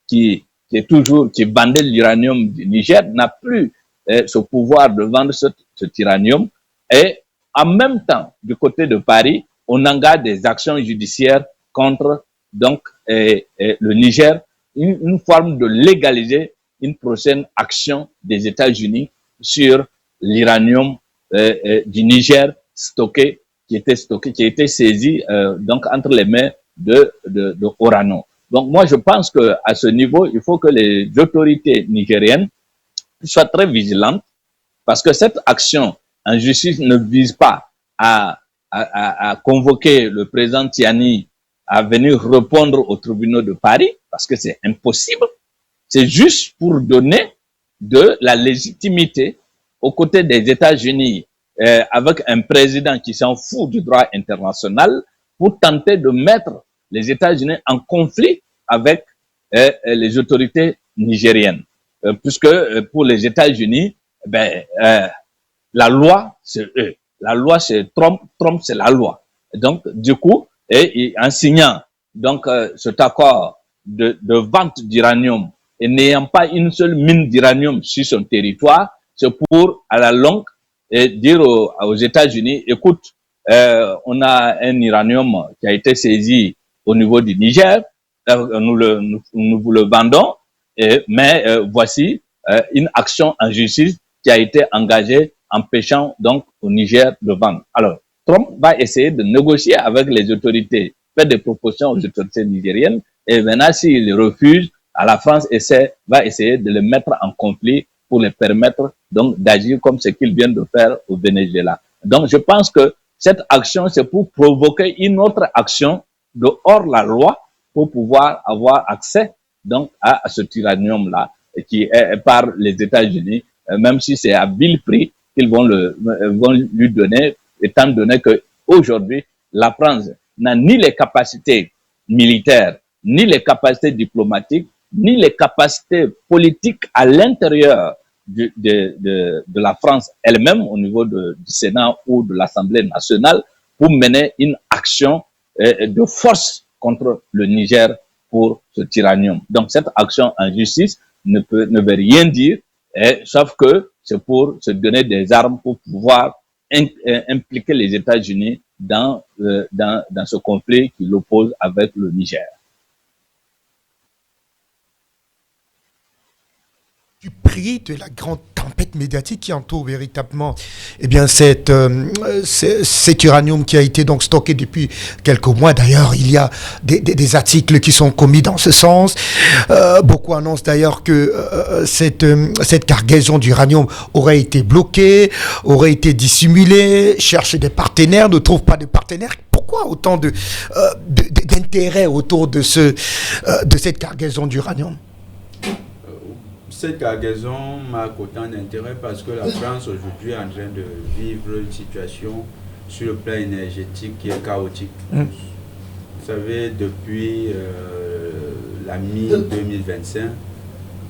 qui vendait l'uranium du Niger, n'a plus ce pouvoir de vendre cet uranium. Et en même temps, du côté de Paris, on engage des actions judiciaires contre donc le Niger, une forme de légaliser une prochaine action des États-Unis sur l'uranium du Niger qui était saisi donc entre les mains de Orano. Donc moi je pense que à ce niveau, il faut que les autorités nigériennes soient très vigilantes parce que cette action en justice ne vise pas à convoquer le président Tiani à venir répondre aux tribunaux de Paris, parce que c'est impossible. C'est juste pour donner de la légitimité aux côtés des États-Unis avec un président qui s'en fout du droit international pour tenter de mettre les États-Unis en conflit avec les autorités nigériennes. Puisque pour les États-Unis, la loi, c'est eux. La loi, c'est Trump. Trump, c'est la loi. Donc, du coup, en signant donc cet accord de vente d'uranium et n'ayant pas une seule mine d'uranium sur son territoire, c'est pour, à la longue, dire aux États-Unis, écoute, on a un uranium qui a été saisi au niveau du Niger, nous vous le vendons, mais voici une action en justice qui a été engagée empêchant donc au Niger de vendre. Alors, Trump va essayer de négocier avec les autorités, faire des propositions aux autorités nigériennes, et maintenant, s'il refuse, la France va essayer de les mettre en conflit pour les permettre donc d'agir comme ce qu'ils viennent de faire au Venezuela. Donc, je pense que cette action, c'est pour provoquer une autre action de hors la loi pour pouvoir avoir accès donc à ce uranium-là qui est par les États-Unis, même si c'est à vil prix qu'ils vont lui donner, étant donné que aujourd'hui la France n'a ni les capacités militaires, ni les capacités diplomatiques, ni les capacités politiques à l'intérieur de la France elle-même, au niveau du Sénat ou de l'Assemblée nationale, pour mener une action de force contre le Niger pour ce uranium. Donc cette action en justice ne veut rien dire, sauf que c'est pour se donner des armes pour pouvoir impliquer les États-Unis dans ce conflit qui l'oppose avec le Niger. Du prix de la grande tempête médiatique qui entoure véritablement cet uranium qui a été donc stocké depuis quelques mois. D'ailleurs, il y a des articles qui sont commis dans ce sens. Beaucoup annoncent d'ailleurs que cette cargaison d'uranium aurait été bloquée, aurait été dissimulée, cherche des partenaires, ne trouve pas de partenaires. Pourquoi autant d'intérêt autour de cette cargaison d'uranium? Cette cargaison marque autant d'intérêt parce que la France aujourd'hui est en train de vivre une situation sur le plan énergétique qui est chaotique. Vous savez, depuis la mi-2025,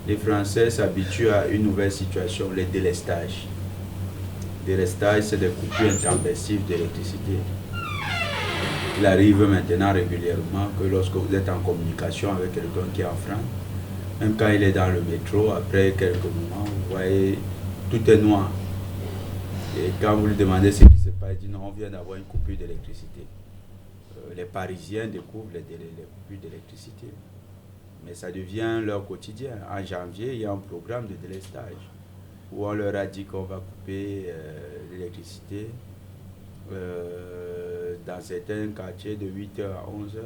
les Français s'habituent à une nouvelle situation, les délestages. Délestage, c'est des coupures intempestives d'électricité. Il arrive maintenant régulièrement que lorsque vous êtes en communication avec quelqu'un qui est en France, même quand il est dans le métro, après quelques moments, vous voyez, tout est noir. Et quand vous lui demandez ce qui se passe, il dit non, on vient d'avoir une coupure d'électricité. Les Parisiens découvrent les coupures d'électricité. Mais ça devient leur quotidien. En janvier, il y a un programme de délestage où on leur a dit qu'on va couper l'électricité dans certains quartiers de 8h à 11h,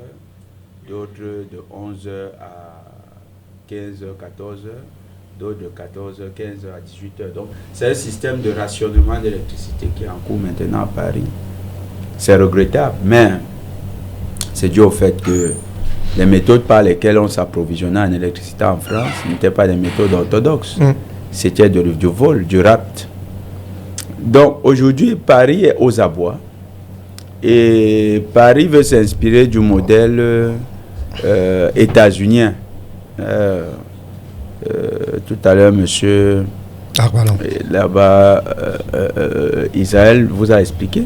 d'autres de 11h à 15h, 14h, d'autres de 14h, 15h à 18h. Donc, c'est un système de rationnement d'électricité qui est en cours maintenant à Paris. C'est regrettable, mais c'est dû au fait que les méthodes par lesquelles on s'approvisionnait en électricité en France n'étaient pas des méthodes orthodoxes. C'était du vol, du rapt. Donc aujourd'hui, Paris est aux abois. Et Paris veut s'inspirer du modèle états-unien. Tout à l'heure, monsieur là-bas, Israël vous a expliqué.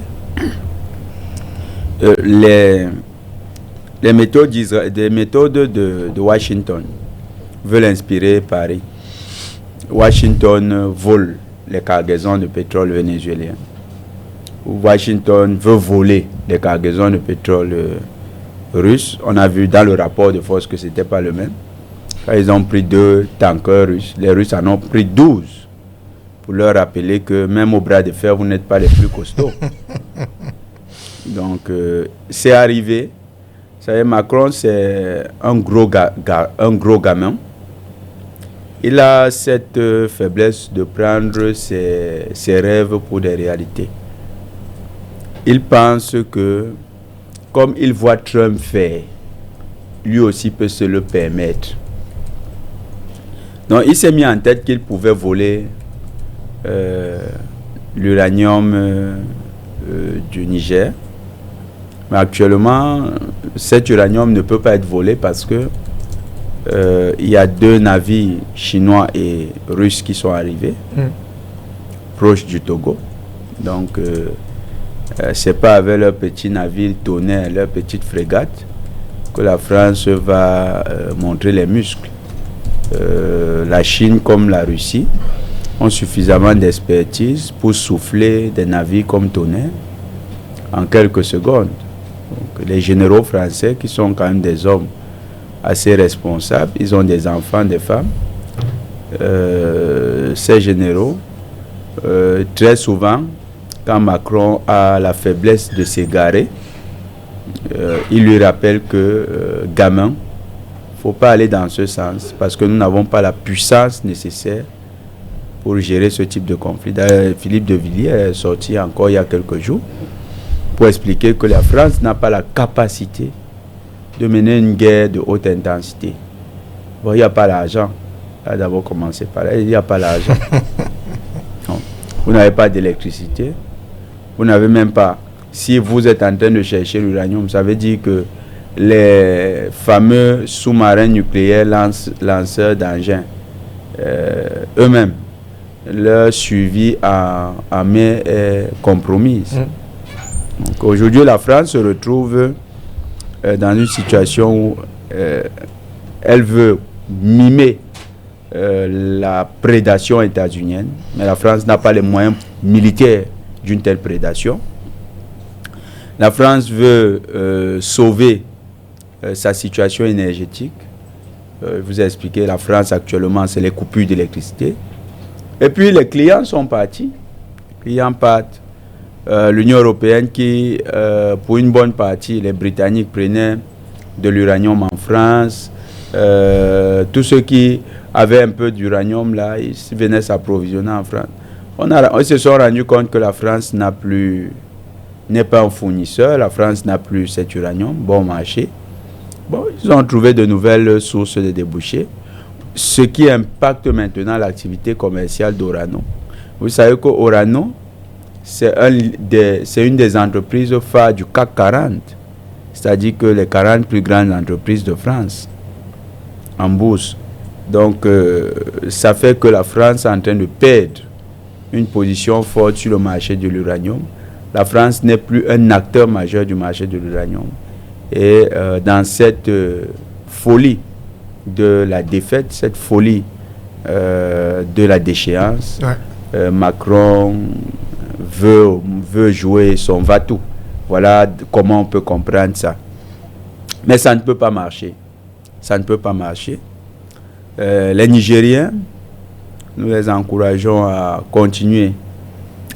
Les méthodes de Washington veulent inspirer Paris. Washington vole les cargaisons de pétrole vénézuélien. Washington veut voler les cargaisons de pétrole russe. On a vu dans le rapport de force que ce n'était pas le même. Quand ils ont pris 2 tankers russes, les Russes en ont pris 12 pour leur rappeler que même au bras de fer, vous n'êtes pas les plus costauds. Donc, c'est arrivé. Vous savez, Macron, c'est un gros gamin. Il a cette faiblesse de prendre ses rêves pour des réalités. Il pense que, comme il voit Trump faire, lui aussi peut se le permettre. Donc, il s'est mis en tête qu'il pouvait voler l'uranium du Niger. Mais actuellement, cet uranium ne peut pas être volé parce que il y a 2 navires chinois et russes qui sont arrivés proches du Togo. Donc, c'est pas avec leur petit navire tonnerre, leur petite frégate que la France va montrer les muscles. La Chine comme la Russie ont suffisamment d'expertise pour souffler des navires comme tonnerre en quelques secondes. Donc, les généraux français, qui sont quand même des hommes assez responsables, ils ont des enfants, des femmes. Ces généraux, très souvent, quand Macron a la faiblesse de s'égarer, il lui rappelle que, gamin, il ne faut pas aller dans ce sens parce que nous n'avons pas la puissance nécessaire pour gérer ce type de conflit. D'ailleurs, Philippe de Villiers est sorti encore il y a quelques jours pour expliquer que la France n'a pas la capacité de mener une guerre de haute intensité. Bon, il n'y a pas l'argent. Là, d'abord, commencer par là. Il n'y a pas l'argent. Vous n'avez pas d'électricité. Vous n'avez même pas... Si vous êtes en train de chercher l'uranium, ça veut dire que les fameux sous-marins nucléaires lanceurs d'engins, eux-mêmes, leur suivi en mer est compromise. Donc, aujourd'hui, la France se retrouve dans une situation où elle veut mimer la prédation états-unienne, mais la France n'a pas les moyens militaires d'une telle prédation. La France veut sauver sa situation énergétique. Je vous ai expliqué, la France actuellement, c'est les coupures d'électricité. Et puis les clients sont partis. Les clients partent. L'Union européenne qui, pour une bonne partie, les Britanniques prenaient de l'uranium en France. Tous ceux qui avaient un peu d'uranium là, ils venaient s'approvisionner en France. On se sont rendu compte que la France n'est pas un fournisseur. La France n'a plus cet uranium, bon marché. Bon, ils ont trouvé de nouvelles sources de débouchés, ce qui impacte maintenant l'activité commerciale d'Orano. Vous savez qu'Orano c'est une des entreprises phares du CAC 40, c'est-à-dire que les 40 plus grandes entreprises de France en bourse. Donc, ça fait que la France est en train de perdre une position forte sur le marché de l'uranium. La France n'est plus un acteur majeur du marché de l'uranium. Et dans cette folie de la défaite, cette folie de la déchéance, Macron veut jouer son va-tout. Voilà comment on peut comprendre ça. Mais ça ne peut pas marcher. Ça ne peut pas marcher. Les Nigériens, nous les encourageons à continuer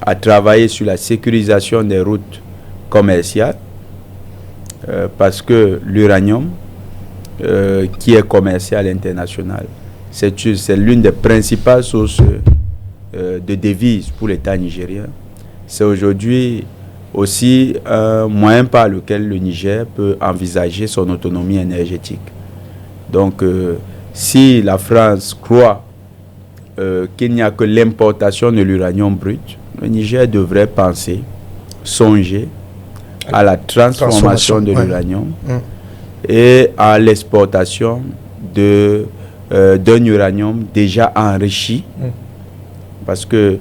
à travailler sur la sécurisation des routes commerciales parce que l'uranium qui est commercial international, c'est l'une des principales sources de devises pour l'État nigérien. C'est aujourd'hui aussi un moyen par lequel le Niger peut envisager son autonomie énergétique. Donc, si la France croit qu'il n'y a que l'importation de l'uranium brut, le Niger devrait penser, songer à la transformation de l'uranium et à l'exportation d'un uranium déjà enrichi. Parce que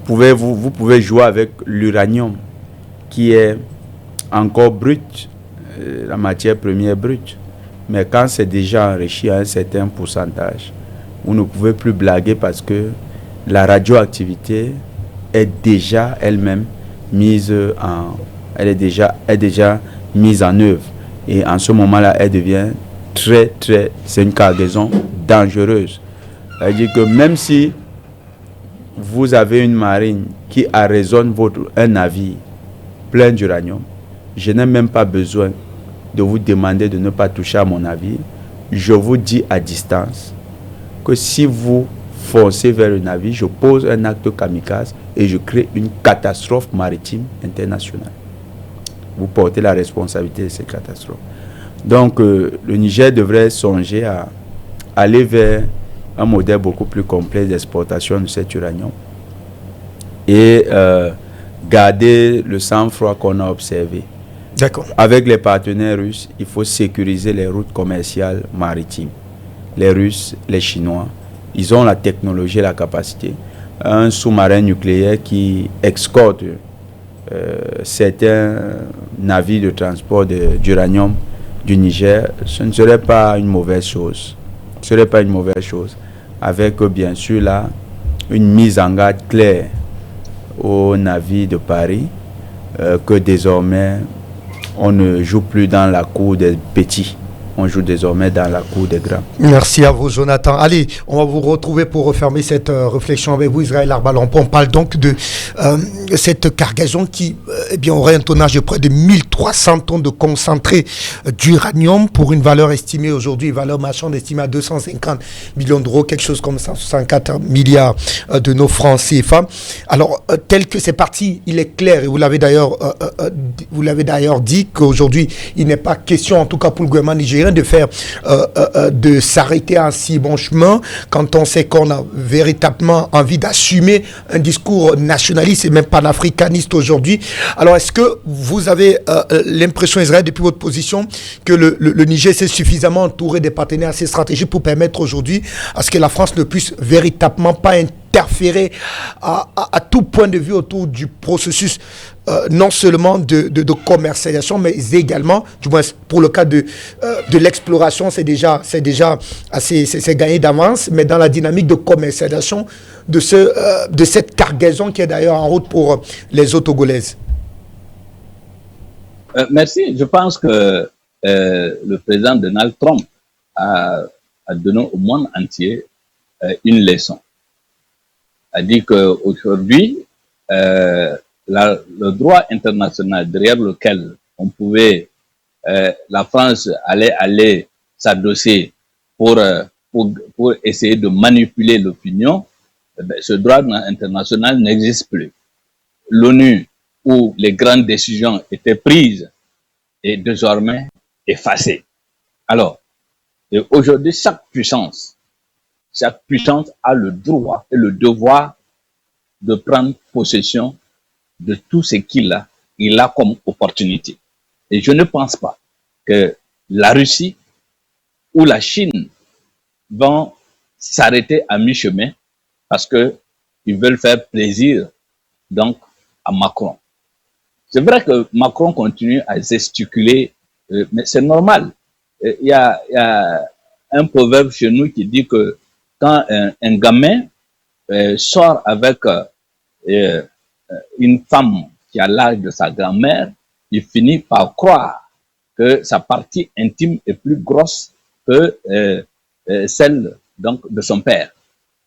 vous pouvez jouer avec l'uranium qui est encore brut, la matière première brute. Mais quand c'est déjà enrichi à un certain pourcentage, vous ne pouvez plus blaguer parce que la radioactivité est déjà elle-même mise elle est déjà mise en œuvre. Et en ce moment-là, elle devient c'est une cargaison dangereuse. C'est-à-dire que même si vous avez une marine qui arraisonne un navire plein d'uranium, je n'ai même pas besoin de vous demander de ne pas toucher à mon navire. Je vous dis à distance que si vous foncez vers le navire, je pose un acte kamikaze et je crée une catastrophe maritime internationale. Vous portez la responsabilité de cette catastrophe. Donc, le Niger devrait songer à aller vers un modèle beaucoup plus complet d'exportation de cet uranium et garder le sang-froid qu'on a observé. D'accord. Avec les partenaires russes, il faut sécuriser les routes commerciales maritimes. Les Russes, les Chinois, ils ont la technologie et la capacité. Un sous-marin nucléaire qui escorte certains navires de transport d'uranium du Niger, ce ne serait pas une mauvaise chose. Ce ne serait pas une mauvaise chose. Avec bien sûr là, une mise en garde claire aux navires de Paris que désormais on ne joue plus dans la cour des petits. On joue désormais dans la cour des grands. Merci à vous, Jonathan. Allez, on va vous retrouver pour refermer cette réflexion avec vous, Israël Arbalon. On parle donc de cette cargaison qui aurait un tonnage de près de 1300 tonnes de concentré d'uranium pour une valeur estimée aujourd'hui, valeur marchande estimée à 250 millions d'euros, quelque chose comme 164 milliards de nos francs CFA. Alors, tel que c'est parti, il est clair, et vous l'avez d'ailleurs dit qu'aujourd'hui, il n'est pas question, en tout cas pour le gouvernement nigérien, de faire de s'arrêter en si bon chemin quand on sait qu'on a véritablement envie d'assumer un discours nationaliste et même panafricaniste aujourd'hui. Alors est-ce que vous avez l'impression, Israël, depuis votre position, que le Niger s'est suffisamment entouré des partenaires assez stratégiques pour permettre aujourd'hui à ce que la France ne puisse véritablement pas interférer à tout point de vue autour du processus non seulement de commercialisation, mais également, du moins pour le cas de l'exploration, c'est déjà assez c'est gagné d'avance, mais dans la dynamique de commercialisation de cette cargaison qui est d'ailleurs en route pour les eaux togolaises. Merci. Je pense que le président Donald Trump a donné au monde entier une leçon. A dit qu'aujourd'hui, le droit international derrière lequel on pouvait, la France allait s'adosser pour essayer de manipuler l'opinion, ce droit international n'existe plus. L'ONU, où les grandes décisions étaient prises, est désormais effacée. Alors, aujourd'hui, chaque puissance a le droit et le devoir de prendre possession de tout ce qu'il a comme opportunité. Et je ne pense pas que la Russie ou la Chine vont s'arrêter à mi-chemin parce qu'ils veulent faire plaisir donc à Macron. C'est vrai que Macron continue à gesticuler, mais c'est normal. Il y a un proverbe chez nous qui dit que quand un gamin sort avec une femme qui a l'âge de sa grand-mère, il finit par croire que sa partie intime est plus grosse que celle donc, de son père.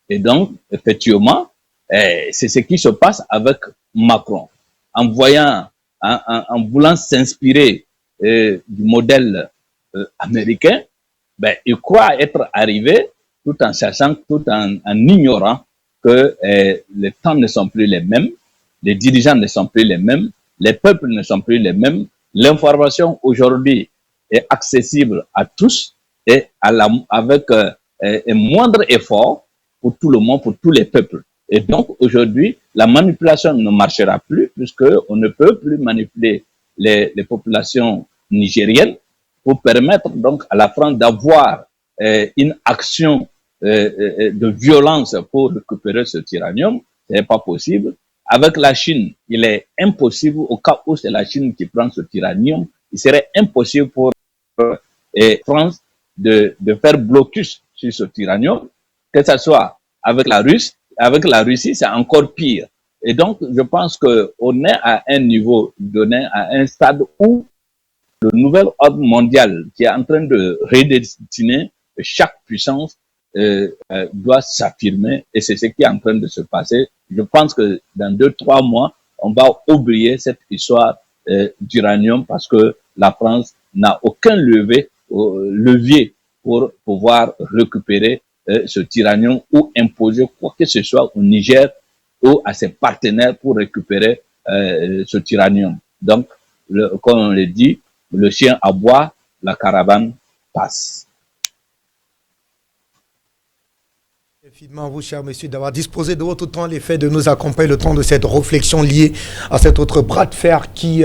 Et donc, effectivement, c'est ce qui se passe avec Macron. En voulant s'inspirer du modèle américain, ben, il croit être arrivé tout en sachant, tout en ignorant que les temps ne sont plus les mêmes, les dirigeants ne sont plus les mêmes, les peuples ne sont plus les mêmes. L'information aujourd'hui est accessible à tous et avec un moindre effort pour tout le monde, pour tous les peuples. Et donc aujourd'hui, la manipulation ne marchera plus puisqu'on ne peut plus manipuler les populations nigériennes pour permettre donc à la France d'avoir une action de violence pour récupérer ce tyrannium. Ce n'est pas possible. Avec la Chine, il est impossible, au cas où c'est la Chine qui prend ce tyrannium, il serait impossible pour France de faire blocus sur ce tyrannium, que ce soit avec la Russie, c'est encore pire. Et donc, je pense qu'on est à un niveau donné, à un stade où le nouvel ordre mondial qui est en train de redessiner chaque puissance doit s'affirmer et c'est ce qui est en train de se passer. Je pense que dans 2-3 mois, on va oublier cette histoire d'uranium parce que la France n'a aucun levier pour pouvoir récupérer ce tyrannium ou imposer quoi que ce soit au Niger ou à ses partenaires pour récupérer ce tyrannium. Donc, comme on le dit, le chien aboie, la caravane passe. Infiniment vous, cher monsieur, d'avoir disposé de votre temps, les faits de nous accompagner le temps de cette réflexion liée à cet autre bras de fer qui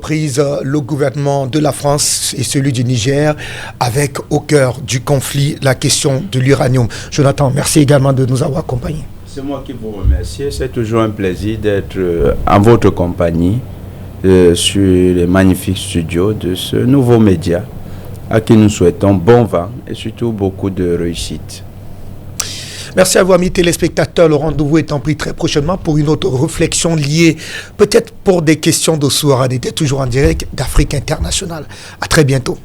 prise le gouvernement de la France et celui du Niger avec au cœur du conflit la question de l'uranium. Jonathan, merci également de nous avoir accompagnés. C'est moi qui vous remercie. C'est toujours un plaisir d'être en votre compagnie sur les magnifiques studios de ce nouveau média à qui nous souhaitons bon vent et surtout beaucoup de réussite. Merci à vous, amis téléspectateurs. Le rendez-vous étant pris très prochainement pour une autre réflexion liée peut-être pour des questions de souveraineté, toujours en direct d'Afrique Internationale. À très bientôt.